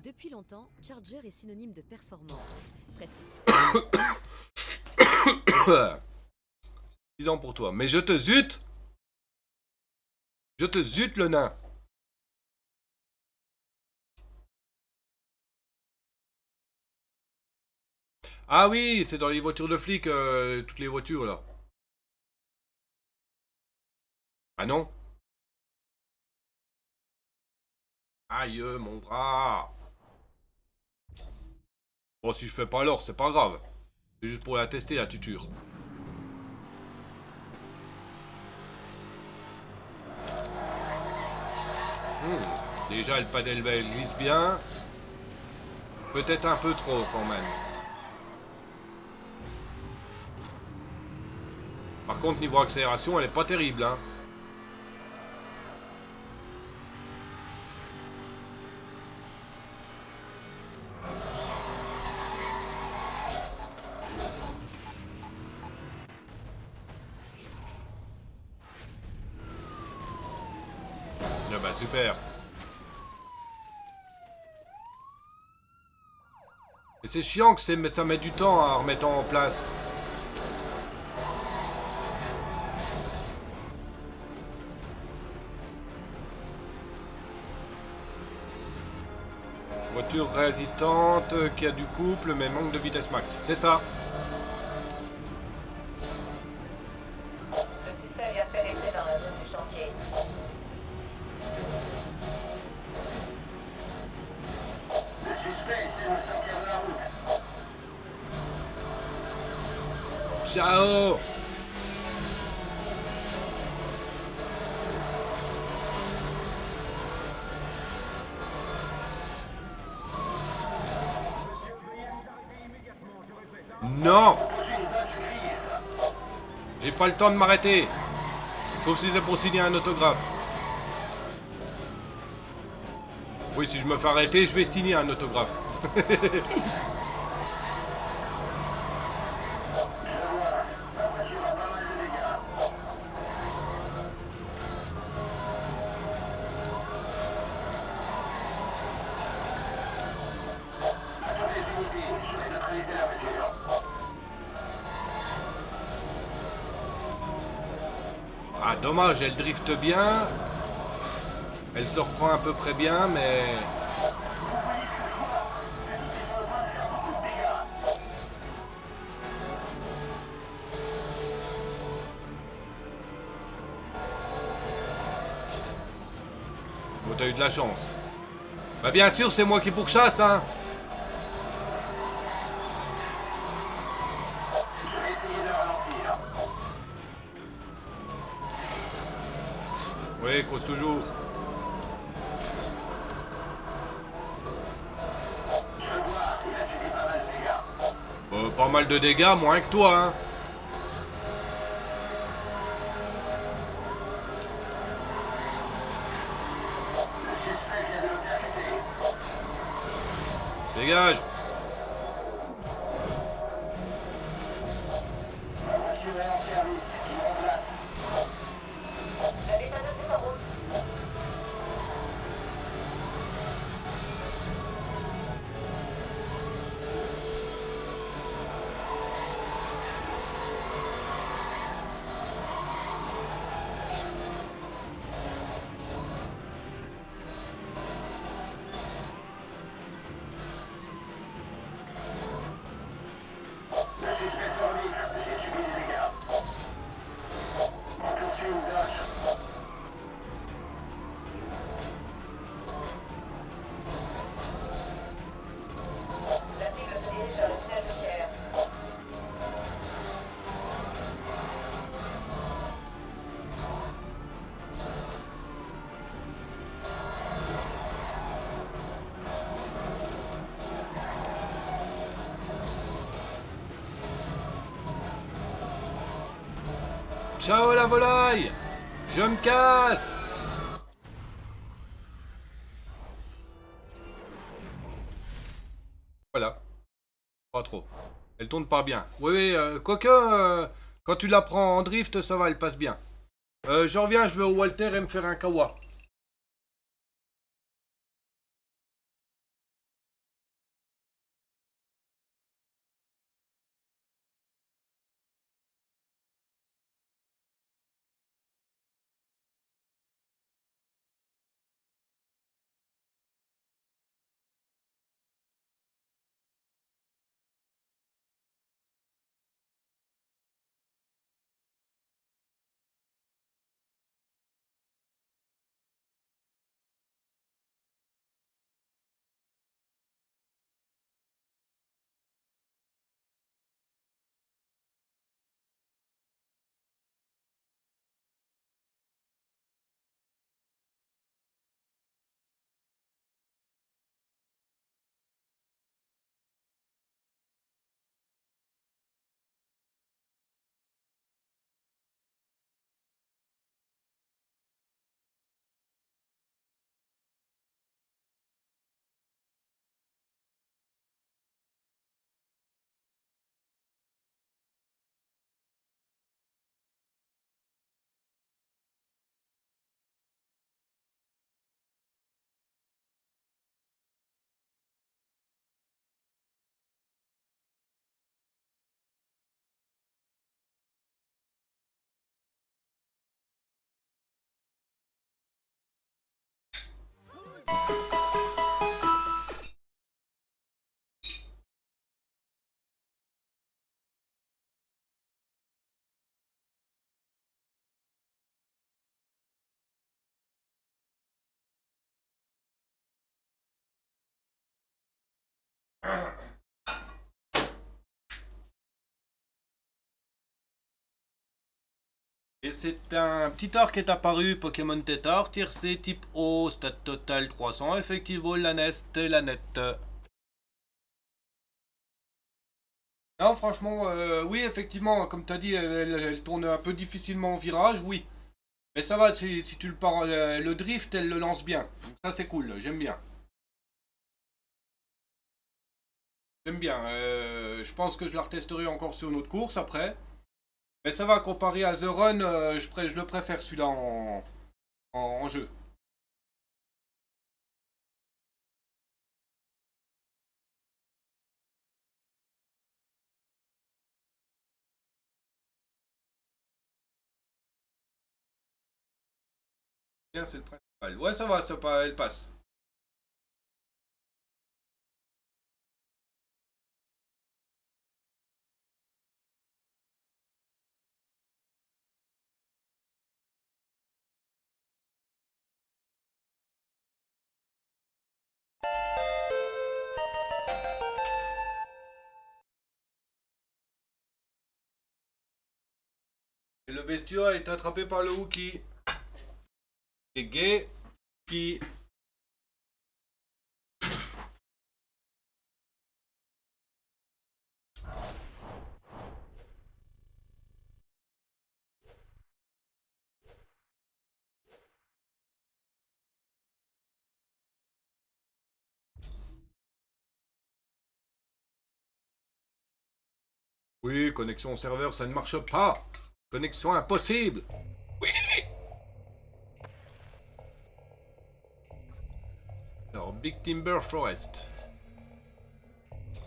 Depuis longtemps, Charger est synonyme de performance. Presque. 6 ans pour toi. Mais je te zute. Je te zute le nain. Ah oui, c'est dans les voitures de flics, toutes les voitures là. Ah non? Aïe, mon bras. Bon, si je fais pas l'or, c'est pas grave. C'est juste pour la tester, la tuture. Déjà, le padel elle glisse bien. Peut-être un peu trop, quand même. Par contre, niveau accélération, elle est pas terrible, hein. Ah bah super. Et c'est chiant que ça met du temps à remettre en place. Voiture résistante, qui a du couple mais manque de vitesse max. C'est ça. Le système vient de pénétrer dans la zone du chantier. Le suspect essaie de sortir de la route. Ciao. Non. J'ai pas le temps de m'arrêter. Sauf si c'est pour signer un autographe. Oui, si je me fais arrêter, je vais signer un autographe. Ah, dommage, elle drifte bien. Elle se reprend à peu près bien, mais... Bon, t'as eu de la chance. Bah bien sûr, c'est moi qui pourchasse, hein. Je vais essayer de ralentir. Oui, cause toujours. Je vois, il a subi pas mal de dégâts. Pas mal de dégâts, moins que toi, hein. Le suspect vient de le percuter. Dégage. Ma voiture est en service. Je me remplace. La dépanneuse est en route. Le suspect survit. J'ai subi des dégâts. On poursuit une Dodge. La cible se dirige vers le tunnel de pierre. Ciao la volaille. Je me casse. Voilà. Pas trop. Elle tourne pas bien. Oui, oui, quoique, quand tu la prends en drift, ça va, elle passe bien. Je reviens, je vais au Walter et me faire un kawa. Et c'est un petit art qui est apparu, Pokémon Tétard, tir C type O, stade total 300, effectivement la nest et la net. Non, franchement, oui, effectivement, comme tu as dit, elle tourne un peu difficilement en virage, oui. Mais ça va, si tu le pars, le drift, elle le lance bien. Donc ça, c'est cool, j'aime bien. J'aime bien. Je pense que je la retesterai encore sur une autre course après. Mais ça va, comparé à The Run, je le préfère celui-là en jeu. Bien, c'est le principal. Ouais, ça va, elle passe. Le bestiau a été attrapé par le Wookie. C'est gay. Qui... Oui, connexion au serveur, ça ne marche pas. Connexion impossible. Oui. Alors, Big Timber Forest.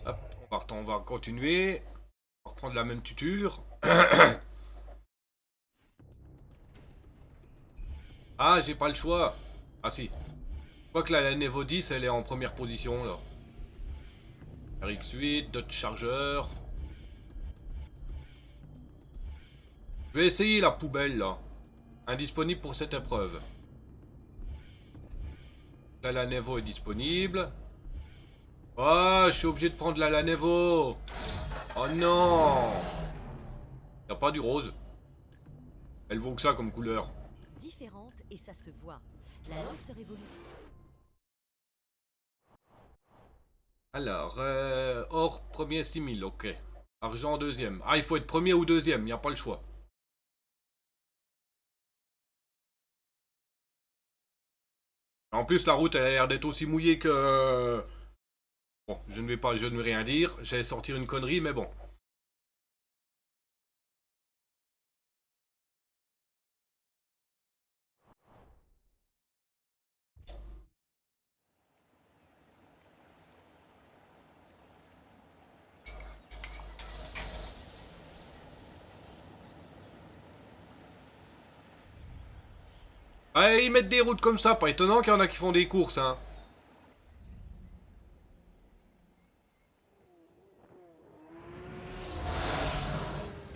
Hop, on va continuer. On va reprendre la même tuture. Ah, j'ai pas le choix. Ah si. Je crois que la Nevo 10, elle est en première position, là. RX8, Dodge Charger. Je vais essayer la poubelle, là. Indisponible pour cette épreuve. Là, la Nevo est disponible. Oh, je suis obligé de prendre la Nevo. Oh non. Y a pas du rose. Elle vaut que ça comme couleur. Différente et ça se voit. La lisse révolution. Alors, or premier 6000, ok. Argent deuxième. Ah, il faut être premier ou deuxième, il n'y a pas le choix. En plus, la route, elle a l'air d'être aussi mouillée que... Bon, je ne vais rien dire. J'allais sortir une connerie, mais bon. Ah, ils mettent des routes comme ça, pas étonnant qu'il y en a qui font des courses, hein.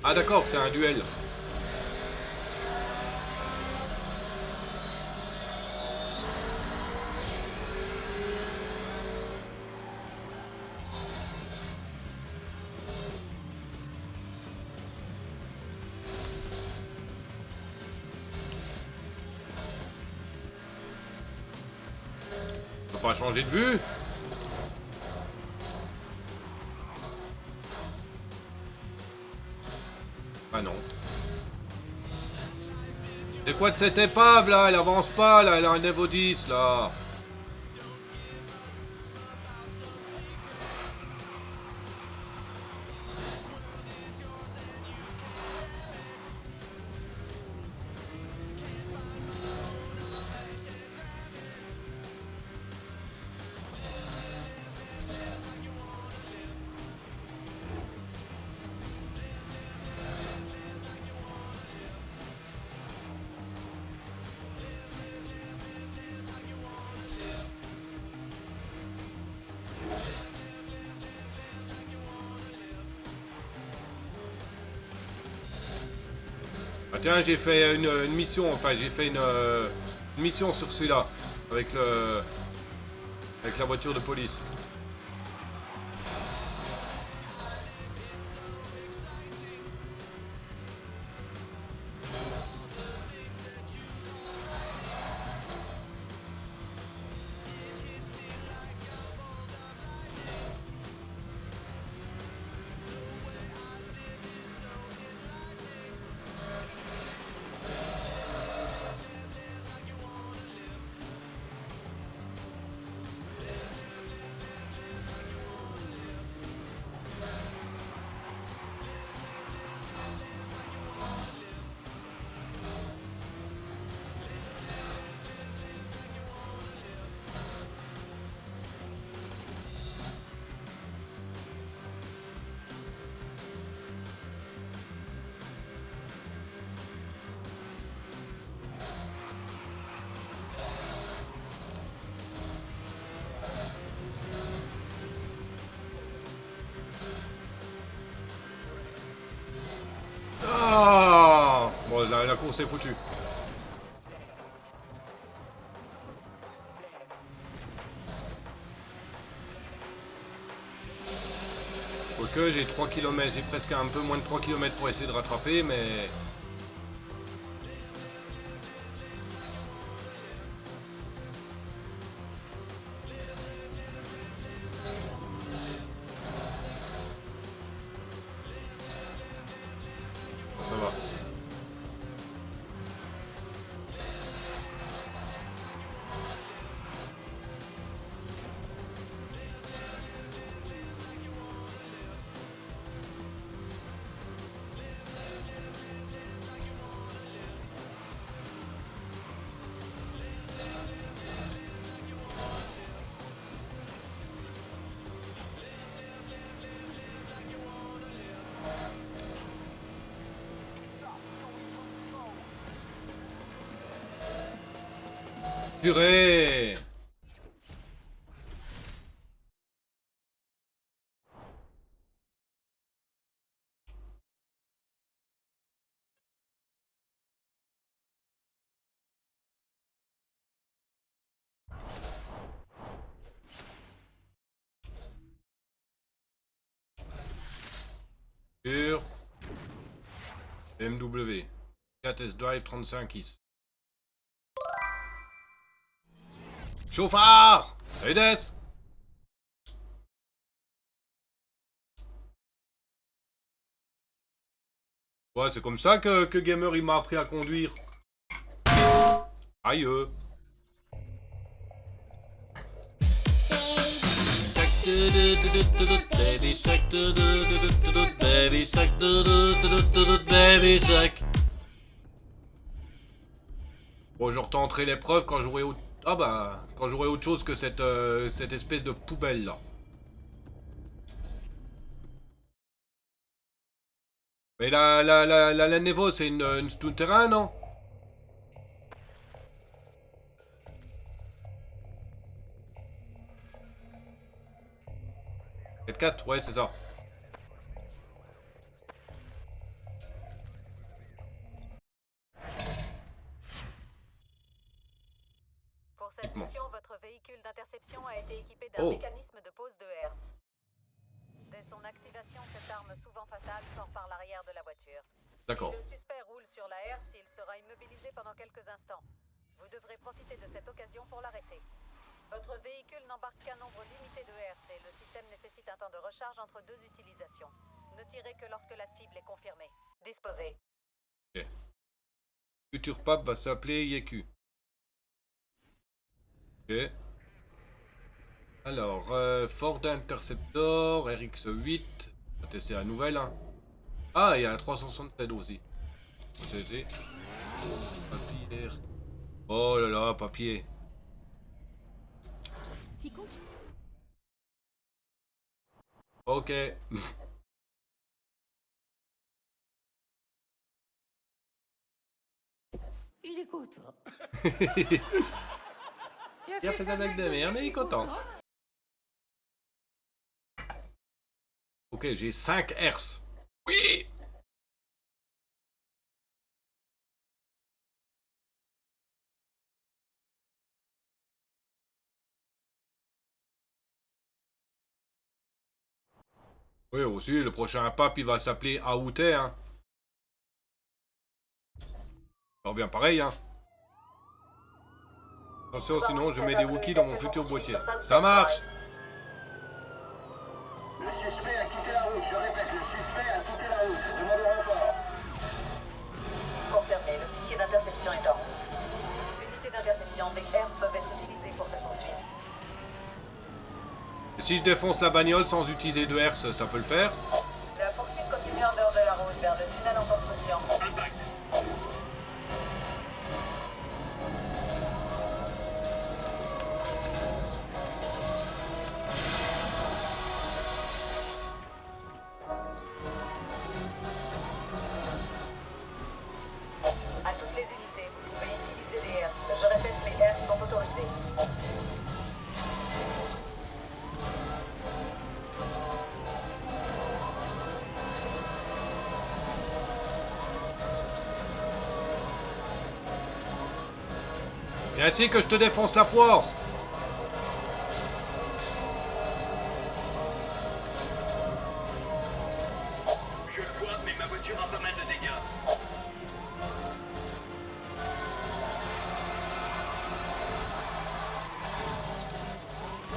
Ah d'accord, c'est un duel. On peut pas changer de vue. Ah non. C'est quoi de cette épave là? Elle avance pas là, elle a un Evo 10 là. Ah tiens, j'ai fait une mission, enfin j'ai fait une mission sur celui-là, avec la voiture de police. Ah bon, la course est foutue. Quoique j'ai 3 km, j'ai presque un peu moins de 3 km pour essayer de rattraper, mais Purée. Sur BMW 4S Drive 35X. Chauffard! Salut Death! Ouais, c'est comme ça que Gamer il m'a appris à conduire. Aïe! Bon, je retenterai l'épreuve quand j'aurai autre... Ah bah, quand j'aurai autre chose que cette espèce de poubelle là. Mais la Nevo, c'est une tout-terrain, non? Quatre, ouais, c'est ça. Pour cette Dites-moi. mission, votre véhicule d'interception a été équipé d'un Oh. mécanisme de pose de herse. Dès son activation, cette arme souvent fatale sort par l'arrière de la voiture. D'accord. Si le suspect roule sur la herse, il sera immobilisé pendant quelques instants. Vous devrez profiter de cette occasion pour l'arrêter. Votre véhicule n'embarque qu'un nombre limité de herses et le système nécessite un temps de recharge entre deux utilisations. Ne tirez que lorsque la cible est confirmée. Disposez. Futur pape va s'appeler Yeku. Ok. Alors, Ford Interceptor, RX8. On va tester la nouvelle. Hein. Ah, il y a la 367 aussi. On va tester. Papier. Oh là là, papier. Quiconque Ok. Il est content. Il a fait sa blague de merde et il est content. Ok, j'ai 5 Hz. Oui. Oui, aussi, le prochain pape, il va s'appeler Aouté, hein. Ça revient pareil, hein. Attention, sinon je mets des Wookiees dans mon futur boîtier. Ça marche. Le suspect a quitté la route. Je répète, le suspect a quitté la route. Demandez renfort. Confirmé, le fichier d'interception est en route. Unités d'interception, des herses peuvent être utilisées pour cette poursuite. Et si je défonce la bagnole sans utiliser de herse, ça peut le faire. La poursuite continue en dehors de la route vers le tunnel en construction. À toutes les unités, vous pouvez utiliser les herses. Je répète, les herses sont autorisées. Et ainsi que je te défonce la poire. Je le vois, mais ma voiture a pas mal de dégâts.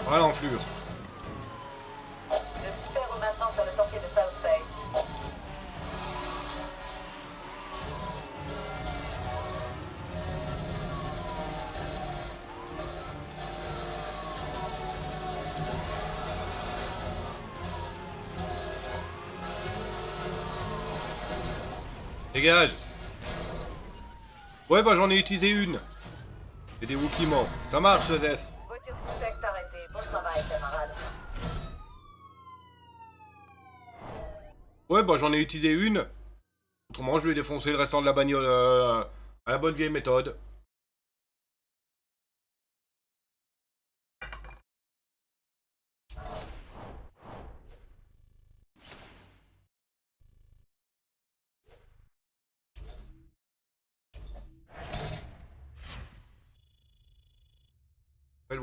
Voilà l'enflure. Le suspect roule maintenant sur le sentier de South Bay. Dégage. Ouais, bah j'en ai utilisé une. Et des Wookiees morts. Ça marche, le Death. Voiture suspecte arrêtée. Bon travail, camarade. Ouais, bah j'en ai utilisé une. Autrement, je vais défoncer le restant de la bagnole à la bonne vieille méthode.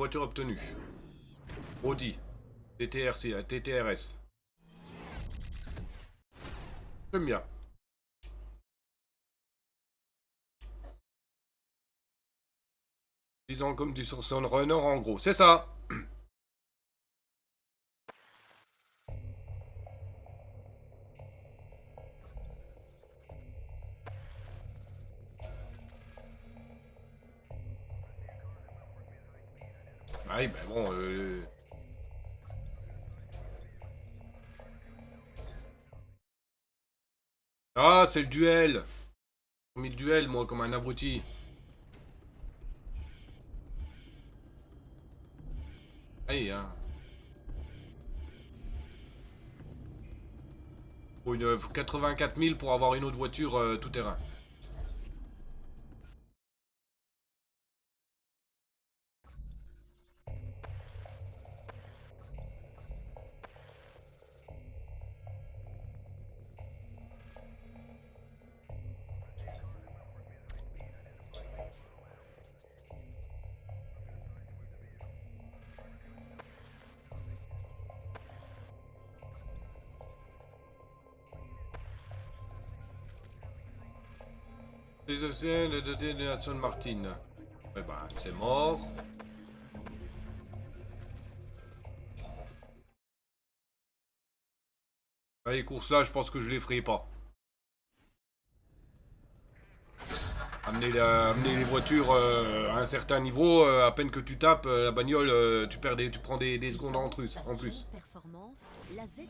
voiture obtenue. Audi. TTRS. J'aime bien. Disons comme du Sunrunner en gros. C'est ça. Ah oui, ben bon... Ah, c'est le duel. J'ai mis le duel, moi, comme un abruti. Allez, hein. Faut 84 000 pour avoir une autre voiture tout terrain. Les officiels de Aston Martin. Eh ben, c'est mort. Ah, les courses là, je pense que je les ferai pas. Amener les voitures à un certain niveau, à peine que tu tapes la bagnole, tu prends des secondes en plus. Performance, la Z.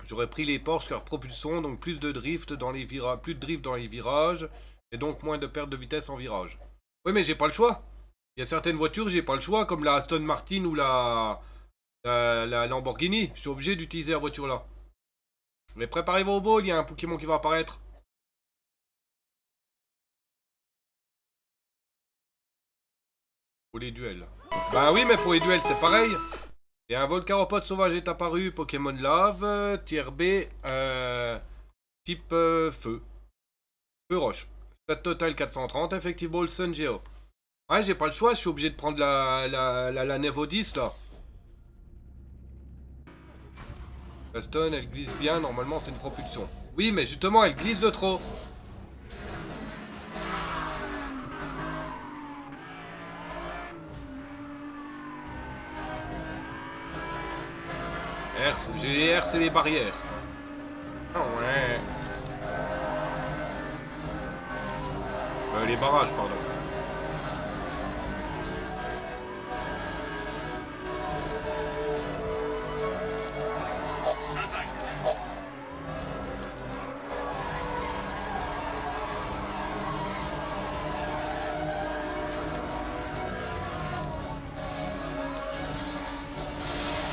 J'aurais pris les Porsche car propulsion, donc plus de drift dans les virages, plus de drift dans les virages, et donc moins de perte de vitesse en virage. Oui, mais j'ai pas le choix. Il y a certaines voitures, j'ai pas le choix, comme la Aston Martin ou la Lamborghini. Je suis obligé d'utiliser la voiture là. Mais préparez-vous au ball, il y a un Pokémon qui va apparaître. Pour les duels. Bah oui, mais pour les duels, c'est pareil. Et un volcaropode sauvage est apparu, Pokémon Lave, tier B, type feu. Feu roche. Stat total 430, Effective Ball Sun Geo. Ouais, j'ai pas le choix, je suis obligé de prendre la Nevo 10 là. La stun, elle glisse bien, normalement c'est une propulsion. Oui, mais justement, elle glisse de trop. J'ai les R, c'est les barrières. Ah ouais. Les barrages, pardon.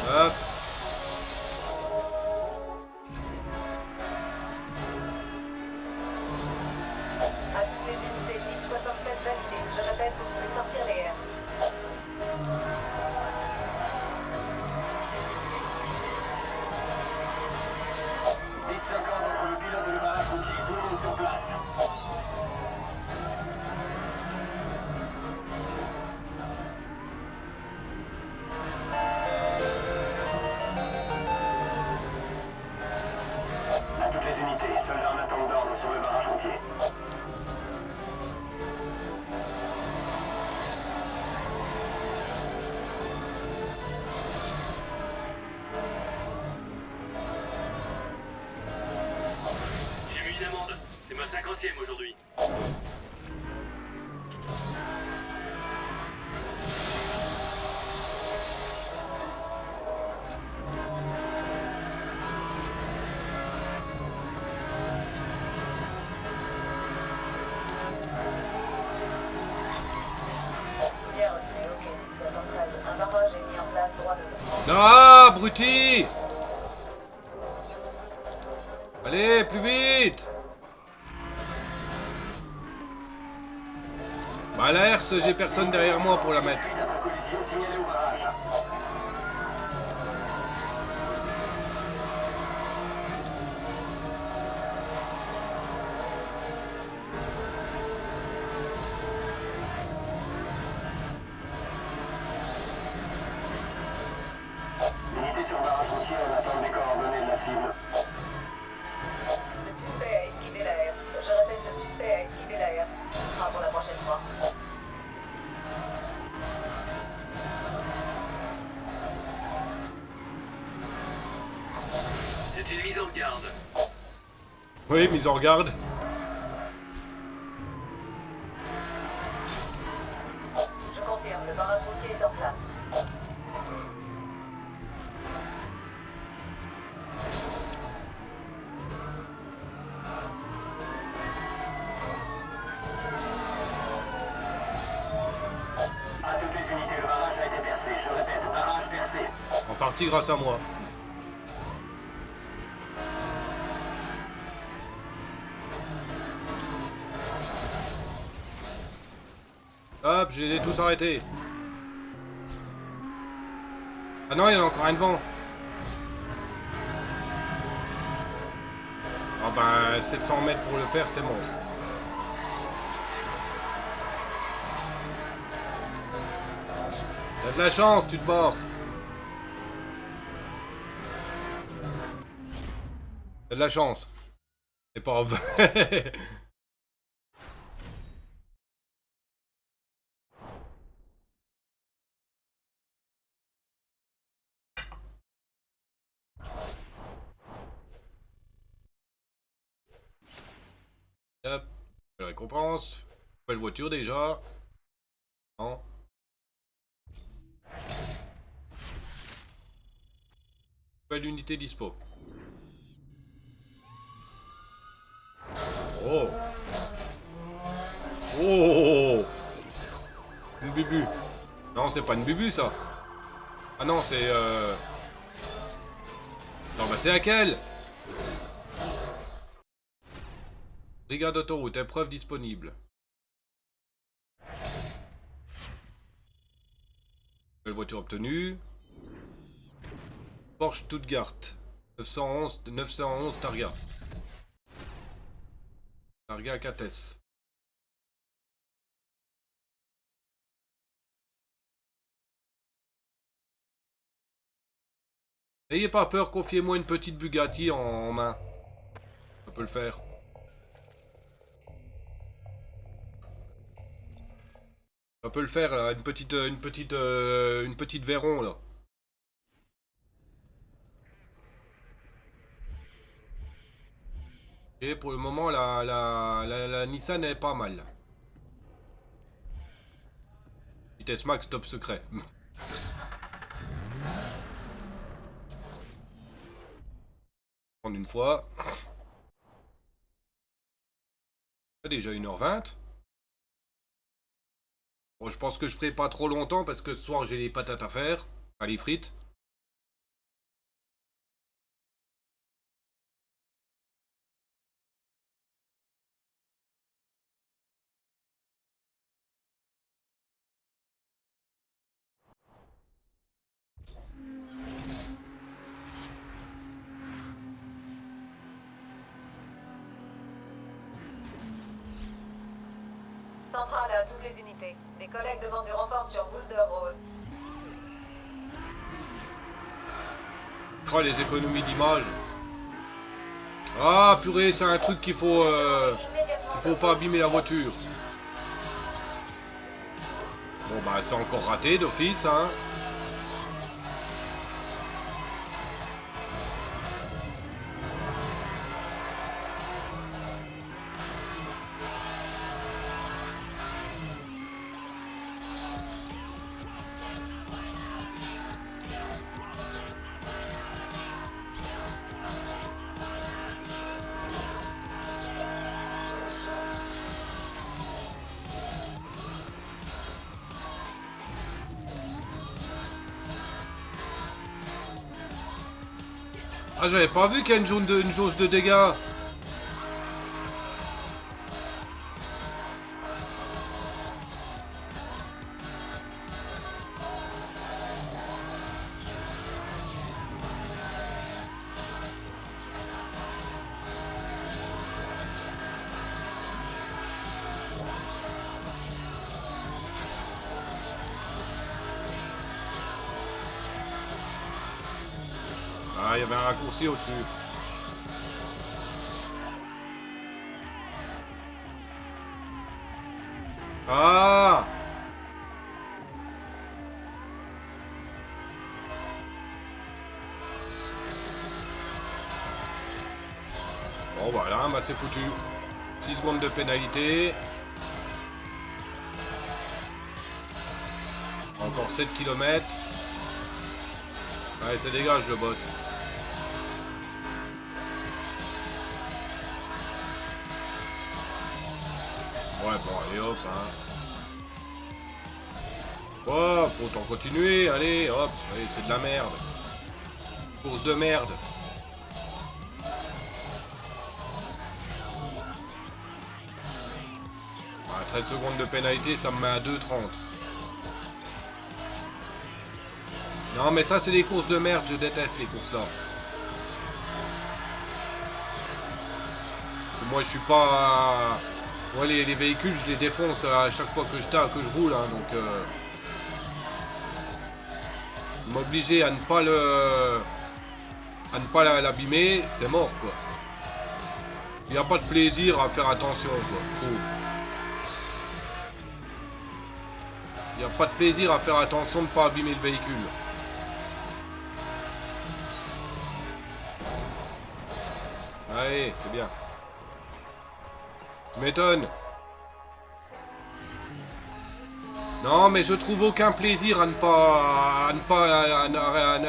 Hop. Aujourd'hui. Ah, abruti! Allez, plus vite! Bah la herse, j'ai personne derrière moi pour la mettre. C'est une mise en garde. Oui, mise en garde. Je confirme, le barrage routier est en place. À toutes les unités, le barrage a été percé. Je répète, barrage percé. En partie grâce à moi. Hop, je les ai tous arrêtés. Ah non, il y en a encore un devant. Ah ben, 700 mètres pour le faire, c'est mort. T'as de la chance, tu te mords. T'as de la chance. C'est pas vrai. Hop, la récompense. Nouvelle voiture déjà. Non. Nouvelle unité dispo. Oh. Oh. Une bubu. Non, c'est pas une bubu ça. Ah non, c'est non, bah c'est laquelle? Brigade d'autoroute, épreuve disponible. Nouvelle voiture obtenue. Porsche Stuttgart. 911 Targa. Targa 4S. N'ayez pas peur, confiez-moi une petite Bugatti en main. Ça peut le faire. Ça peut le faire là, une petite Véron là. Et pour le moment la Nissan est pas mal. Vitesse max top secret. Prendre une fois. Déjà 1h20. Bon, je pense que je ferai pas trop longtemps parce que ce soir j'ai les patates à faire. Enfin, les frites. Centrale à toutes les unités. Des collègues demandent du renfort sur Boulder Road. Oh, les économies d'image. Ah purée, c'est un truc qu'il faut pas abîmer la voiture. Bon bah c'est encore raté d'office hein. Ah j'avais pas vu qu'il y a une jauge de dégâts. Ah, il y avait un raccourci au-dessus. Ah! Bon voilà, bah c'est foutu. 6 secondes de pénalité. Encore 7 km. Allez, ça dégage le bot. Ouais, bon, allez hop, hein. Hop, autant continuer, allez, hop, allez, c'est de la merde. Course de merde. Ah, 13 secondes de pénalité, ça me met à 2,30. Non, mais ça, c'est des courses de merde, je déteste les courses là. Moi, je suis pas... Moi, les véhicules, je les défonce à chaque fois que je roule, hein, donc... M'obliger à ne pas le... à ne pas l'abîmer, c'est mort, quoi. Il n'y a pas de plaisir à faire attention, quoi, je trouve. Il n'y a pas de plaisir à faire attention de ne pas abîmer le véhicule. Allez, c'est bien. Tu m'étonnes. Non, mais je trouve aucun plaisir à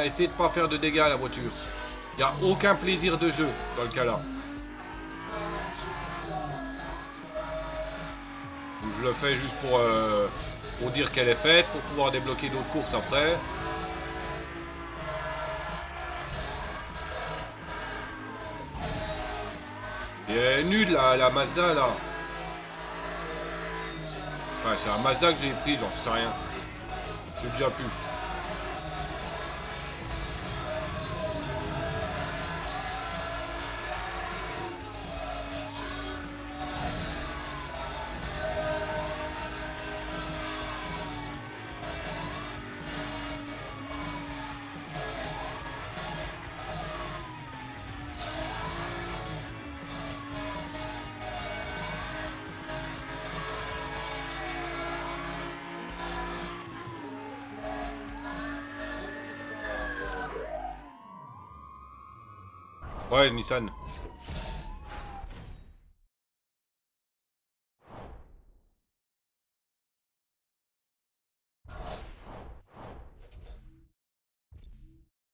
essayer de pas faire de dégâts à la voiture. Il n'y a aucun plaisir de jeu dans le cas là. Je le fais juste pour dire qu'elle est faite, pour pouvoir débloquer d'autres courses après. Elle est nulle la Mazda là. Ouais, c'est un Mazda que j'ai pris, j'en sais rien. J'ai déjà pu. Ouais, Nissan.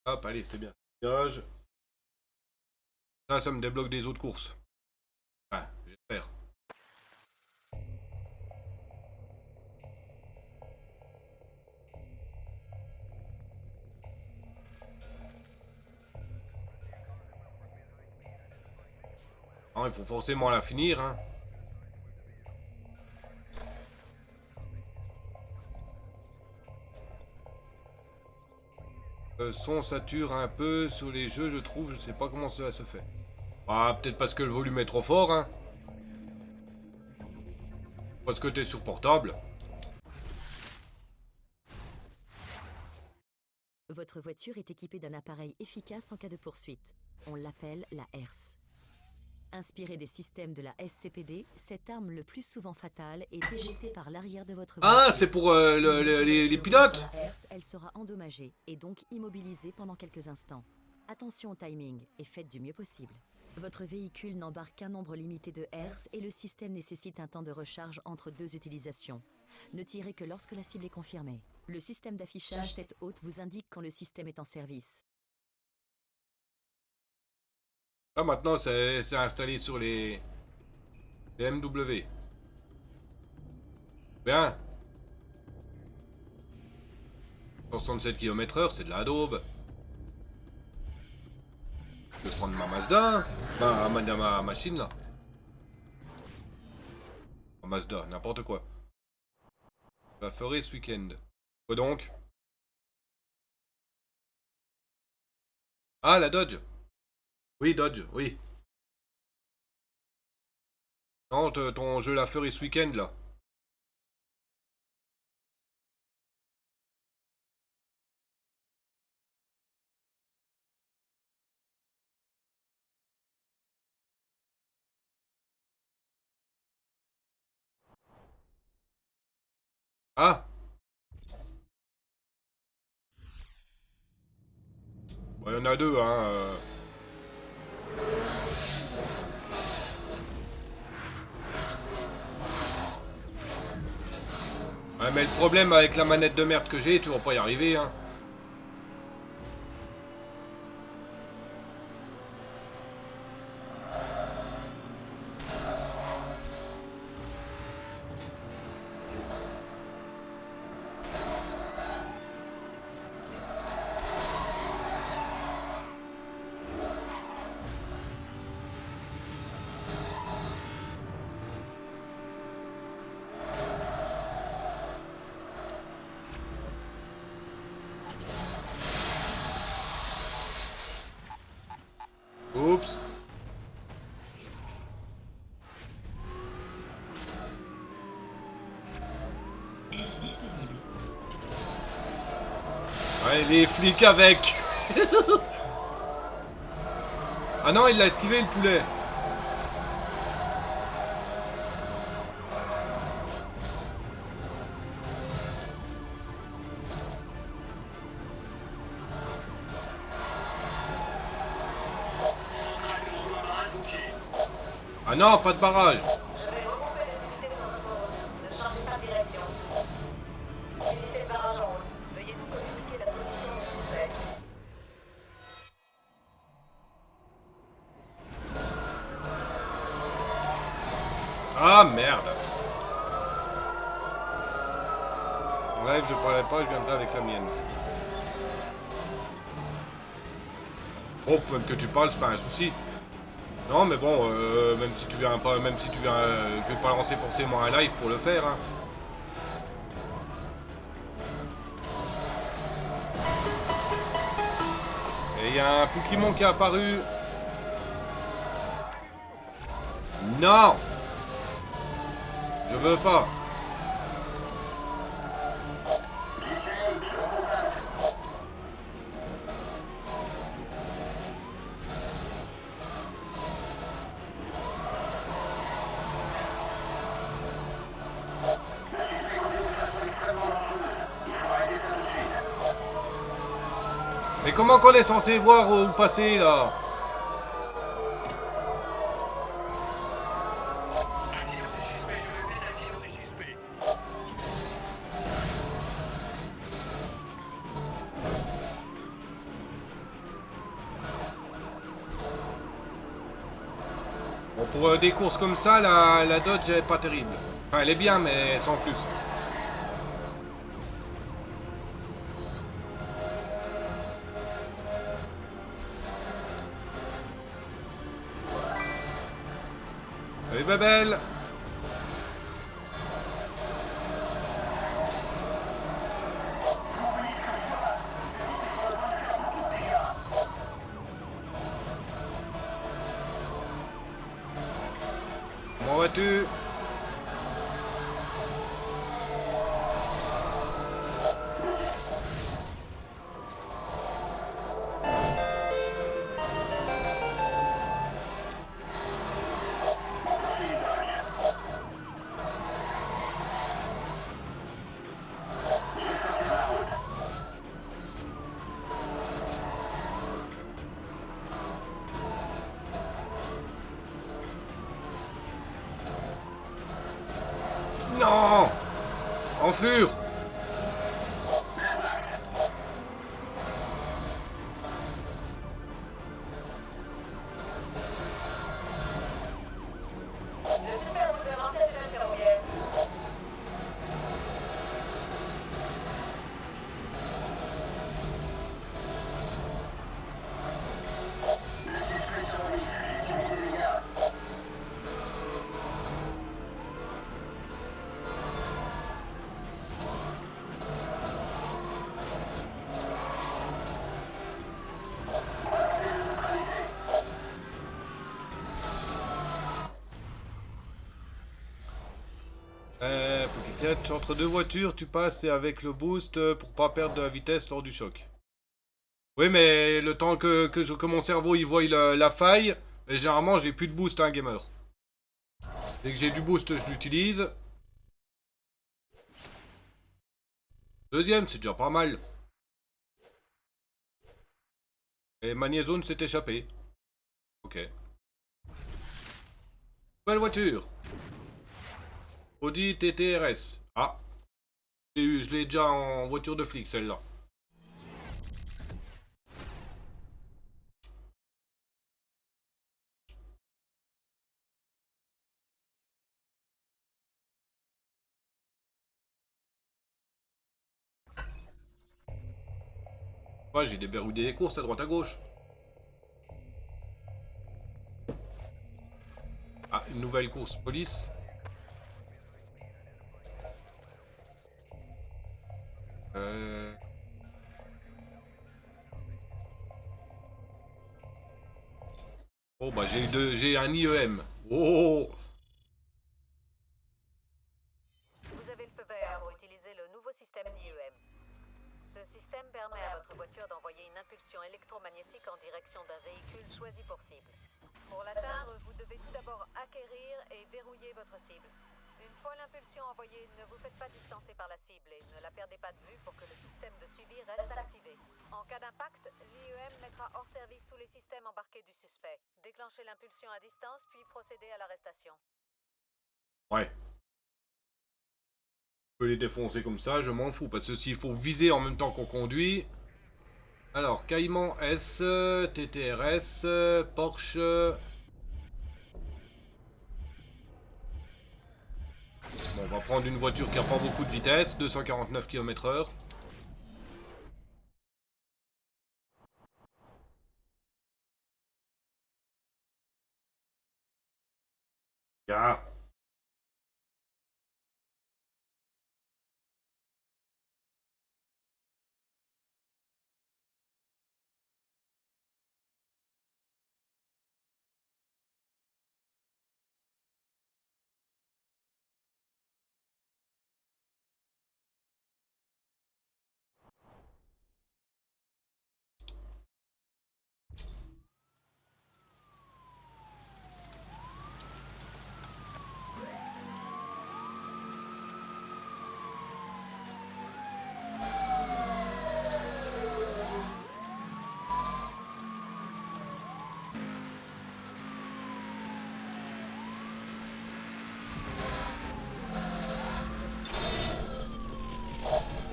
Hop, allez, c'est bien. Gage. Ça me débloque des autres courses. Ah, j'espère. Non, il faut forcément la finir, hein. Le son sature un peu sur les jeux, je trouve. Je sais pas comment cela se fait. Ah, peut-être parce que le volume est trop fort, hein. Parce que t'es sur portable. Votre voiture est équipée d'un appareil efficace en cas de poursuite. On l'appelle la HERS. Inspirée des systèmes de la SCPD, cette arme le plus souvent fatale est éjectée par l'arrière de votre voiture. Ah, c'est pour les pilotes. Sur la HERS, elle sera endommagée et donc immobilisée pendant quelques instants. Attention au timing et faites du mieux possible. Votre véhicule n'embarque qu'un nombre limité de HERS et le système nécessite un temps de recharge entre 2 utilisations. Ne tirez que lorsque la cible est confirmée. Le système d'affichage tête haute vous indique quand le système est en service. Ah, maintenant, c'est installé sur les MW. Bien. 67 km/h, c'est de la daube. Je vais prendre ma Mazda. Ma machine, là. Ma Mazda, n'importe quoi. Je la ferai ce week-end. Quoi donc? Ah, la Dodge. Oui, Dodge, oui. Non, je la ferai ce week-end, là. Ah! Bon, il y en a deux, hein. Ouais, mais le problème avec la manette de merde que j'ai, tu vas pas y arriver, hein. Oups. Est-ce disponible? Ouais, les flics avec. Ah non, il l'a esquivé le poulet. Ah non, pas de barrage. Je vais regrouper les unités de notre pause. Ne changez pas de direction. Unité de barrage en route. Veuillez nous communiquer la position du suspect. Ah merde. Ouais, je parlais pas, je viendrai avec la mienne. Oh, même que tu parles, c'est pas un souci. Non, mais bon, même si tu viens pas, même si tu viens, je vais pas lancer forcément un live pour le faire, hein. Et il y a un Pokémon qui est apparu. Non, je veux pas. Mais comment qu'on est censé voir où passer là? Bon, pour des courses comme ça, la Dodge est pas terrible. Enfin, elle est bien, mais sans plus. Salut Babel. Comment vas-tu? Non! Enflure! Le numéro de l'antenne de ferroviaire. Pokécat, entre deux voitures, tu passes et avec le boost pour pas perdre de la vitesse lors du choc. Oui, mais le temps que mon cerveau il voie la faille, et généralement j'ai plus de boost, hein, gamer. Dès que j'ai du boost, je l'utilise. Deuxième, c'est déjà pas mal. Et Magnézone s'est échappé. Ok. Nouvelle voiture. Audi TTRS. Ah. Je l'ai déjà en voiture de flic, celle-là. Ouais, j'ai déverrouillé des courses à droite à gauche. Ah, une nouvelle course police. Oh bah j'ai un IEM. Oh. Vous avez le feu vert pour utiliser le nouveau système d'IEM. Ce système permet à votre voiture d'envoyer une impulsion électromagnétique en direction d'un véhicule choisi pour cible. Pour l'atteindre, vous devez tout d'abord acquérir et verrouiller votre cible. Une fois l'impulsion envoyée, ne vous faites pas distancer par la cible et ne la perdez pas de vue pour que le système de suivi reste activé. En cas d'impact, l'IEM mettra hors service tous les systèmes embarqués du suspect. Déclenchez l'impulsion à distance puis procédez à l'arrestation. Ouais. Je peux les défoncer comme ça, je m'en fous. Parce que s'il faut viser en même temps qu'on conduit. Alors, Cayman S, TTRS, Porsche. Bon, on va prendre une voiture qui n'a pas beaucoup de vitesse, 249 km/h. Ah.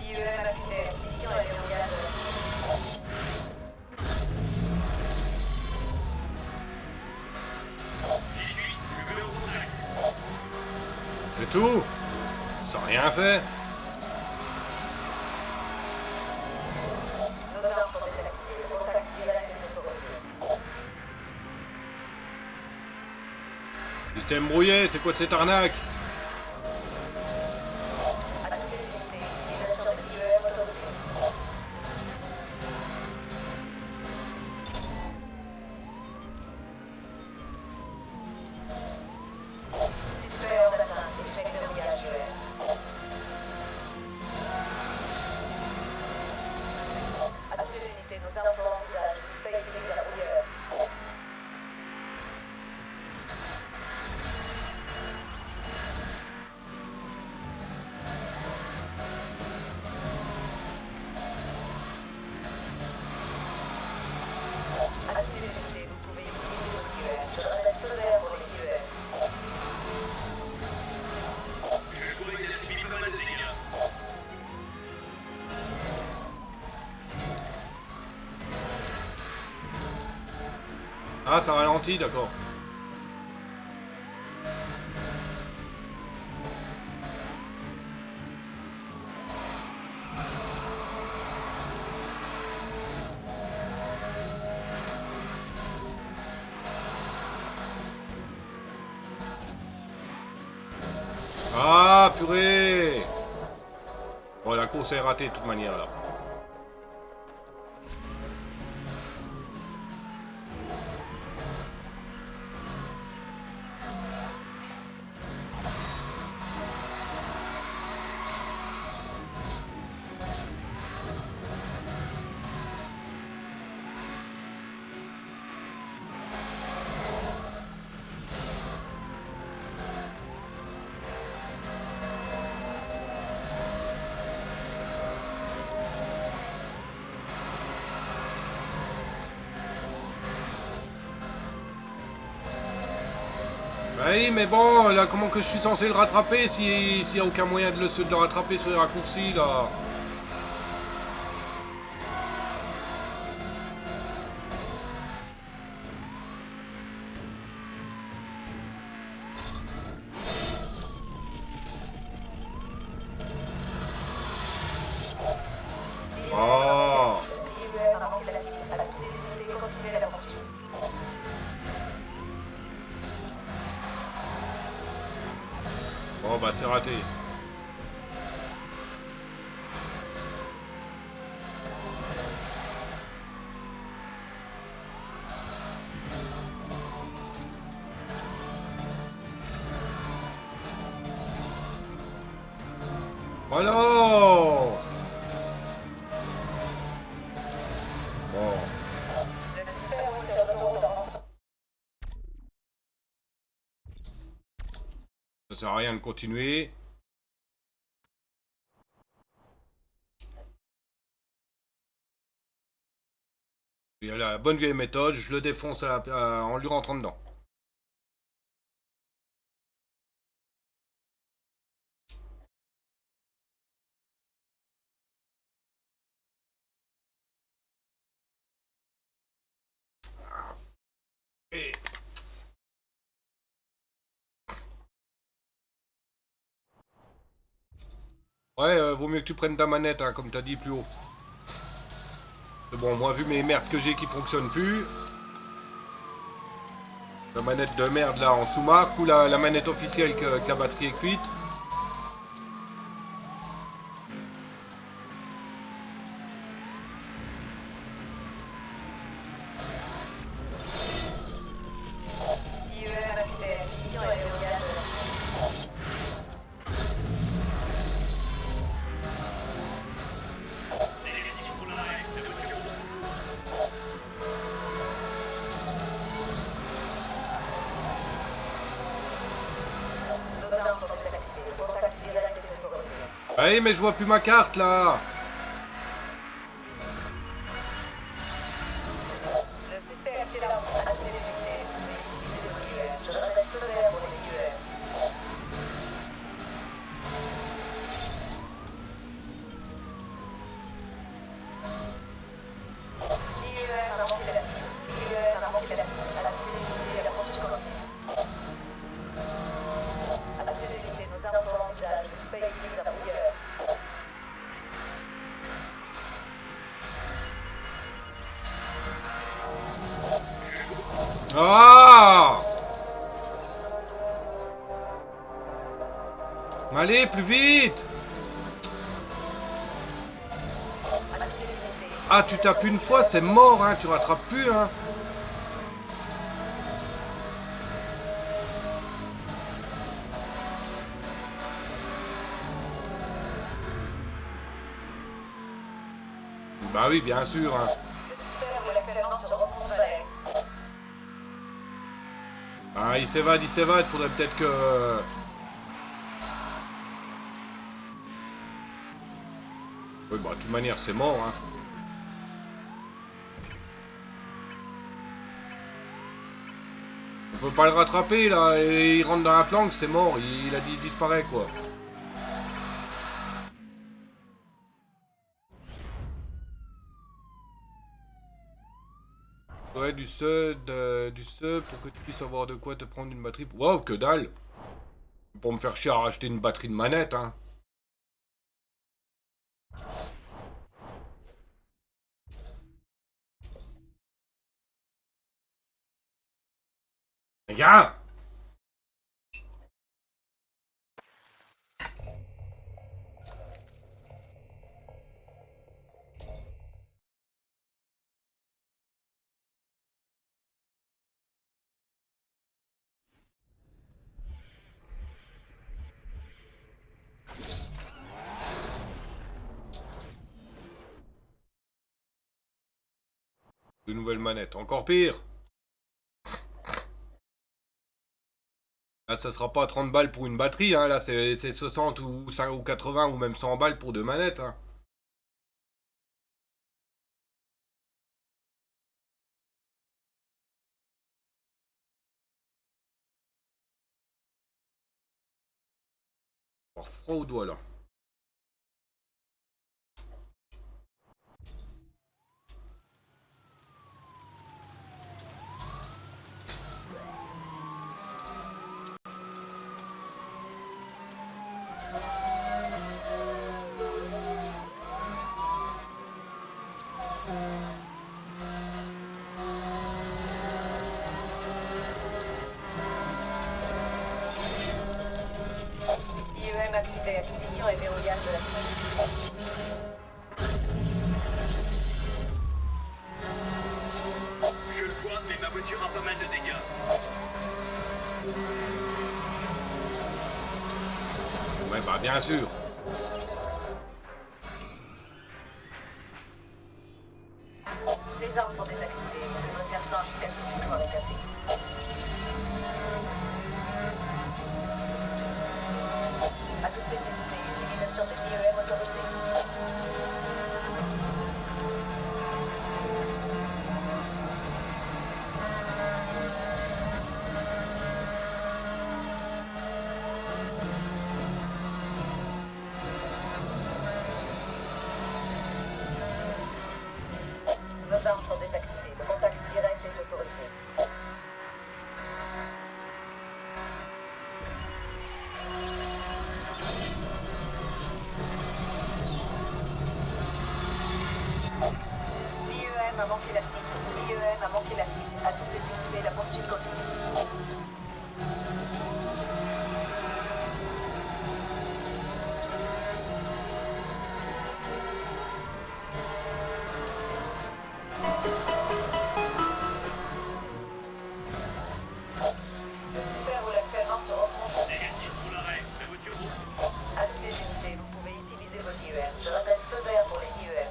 IEM activé. Mission est verrouillage. C'est tout. Ça n'a rien fait. Nos armes sont désactivées. Contactez la sécurité. Système brouillé, c'est quoi de cette arnaque? Activez l'unité. Utilisation de l'IEM autorisée. Suspect hors d'atteinte. Échec de verrouillage IEM. Activez l'unité. Nos armes sont en usage. Suspect utilise la brouilleur. Activez l'unité. Vous pouvez utiliser vos IEM. Je reste feu vert pour les IEM. Ah, ça ralentit, d'accord. Ah, purée! Bon, la course est ratée de toute manière, là. Oui, mais bon, là, comment que je suis censé le rattraper s'il n'y a aucun moyen de le rattraper sur les raccourcis, là? Oh! l'IEM a manqué la cible. À toutes les unités, continuez la poursuite. Bon, bah, c'est raté. Voilà! Bon. Le super est de retour dans Ça sert à rien de continuer. Il y a la bonne vieille méthode, je le défonce en lui rentrant dedans. Et... Ouais, vaut mieux que tu prennes ta manette, hein, comme t'as dit plus haut. C'est bon, moi, vu mes merdes que j'ai qui fonctionnent plus, la manette de merde là en sous-marque ou la manette officielle que la batterie est cuite. l'IEM activée. Mission aérienne. Loadout sont désactivés. Contact direct et sécurisé. Allez, mais je vois plus ma carte là. Le suspect a quitté la route. À toutes les unités. Veuillez utiliser le l'IEM. Je répète feu vert pour les l'IEM. L'IEM a manqué la cible. L'IEM a manqué la cible. À toutes les unités, la poursuite continue. À toutes les unités, nos armes sont en usage. Le suspect utilise un brouilleur. Ah! Mais allez, plus vite! Ah, tu tapes une fois, c'est mort, hein, tu rattrapes plus, hein. Bah oui, bien sûr, hein. Le suspect roule actuellement sur Rockmont Valley. Ah, il s'évade, faudrait peut-être que... Oui, bah, de toute manière, c'est mort, hein. On peut pas le rattraper, là, et il rentre dans la planque, c'est mort, il a dit, il disparaît, quoi. Ouais, du sub pour que tu puisses avoir de quoi te prendre une batterie. Wow, que dalle! Pour me faire chier à racheter une batterie de manette, hein. Regarde! De nouvelles manettes, encore pire! Là, ça sera pas 30 balles pour une batterie, hein. Là, c'est 60 ou 5 ou 80 ou même 100 balles pour deux manettes, hein. Avoir froid au doigt là. IEM activé, acquisition et éolienne de la semaine. Je le vois, mais ma voiture a pas mal de dégâts. Ouais, bah bien sûr. Les armes sont désactivées. Je préfère ça architecte tout soit rétabli. À toutes les unités, utilisation de l'IEM autorisée. Vos armes sont désactivées. Le contact direct est autorisé. L'IEM a manqué la cible. L'IEM a manqué la cible. À toutes les unités, la poursuite continue. Super roule actuellement sur reprend. Négatif pour l'arrêt. La voiture roule. À toutes les unités, vous pouvez utiliser vos IEM. Je répète, feu vert pour les IEM.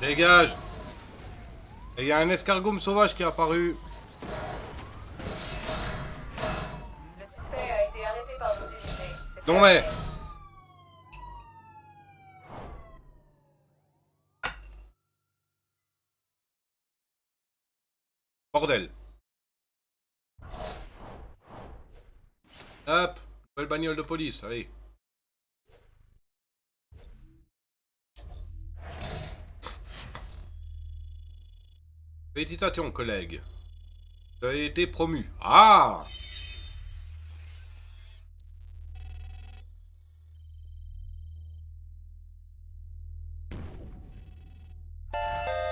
Dégage. Et il y a un escargot sauvage qui est apparu. Le suspect a été arrêté par vos unités. Non mais. Bordel. Hop. Nouvelle bagnole de police, allez. Félicitations, collègue. Tu as été promu. Ah!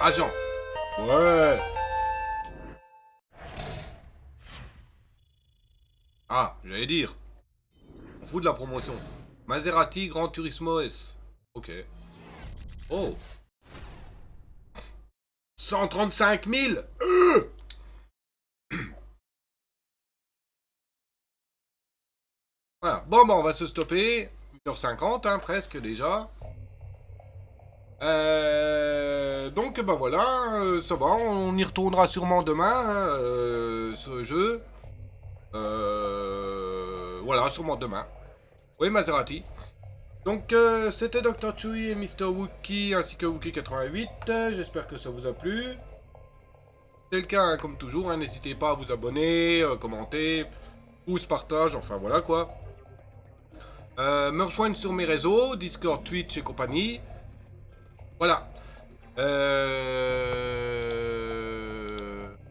Agent. Ouais. Ah, j'allais dire. On fout de la promotion. Maserati Gran Turismo S. Ok. Oh. 135 000. Voilà. Bon, bah, on va se stopper. 1h50, hein, presque déjà. Donc, bah voilà, ça va, on y retournera sûrement demain, hein, ce jeu. Voilà, sûrement demain. Oui, Maserati. Donc, c'était Dr. Chewie et Mr. Wookie, ainsi que Wookie88. J'espère que ça vous a plu. Si c'est le cas, hein, comme toujours, hein, n'hésitez pas à vous abonner, commenter, pouce, partage, enfin voilà quoi. Me rejoindre sur mes réseaux, Discord, Twitch et compagnie. Voilà.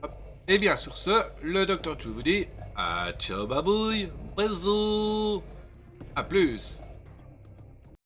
Hop. Et bien sur ce, le Dr. Chewie vous dit à ciao babouille, bisous, à plus.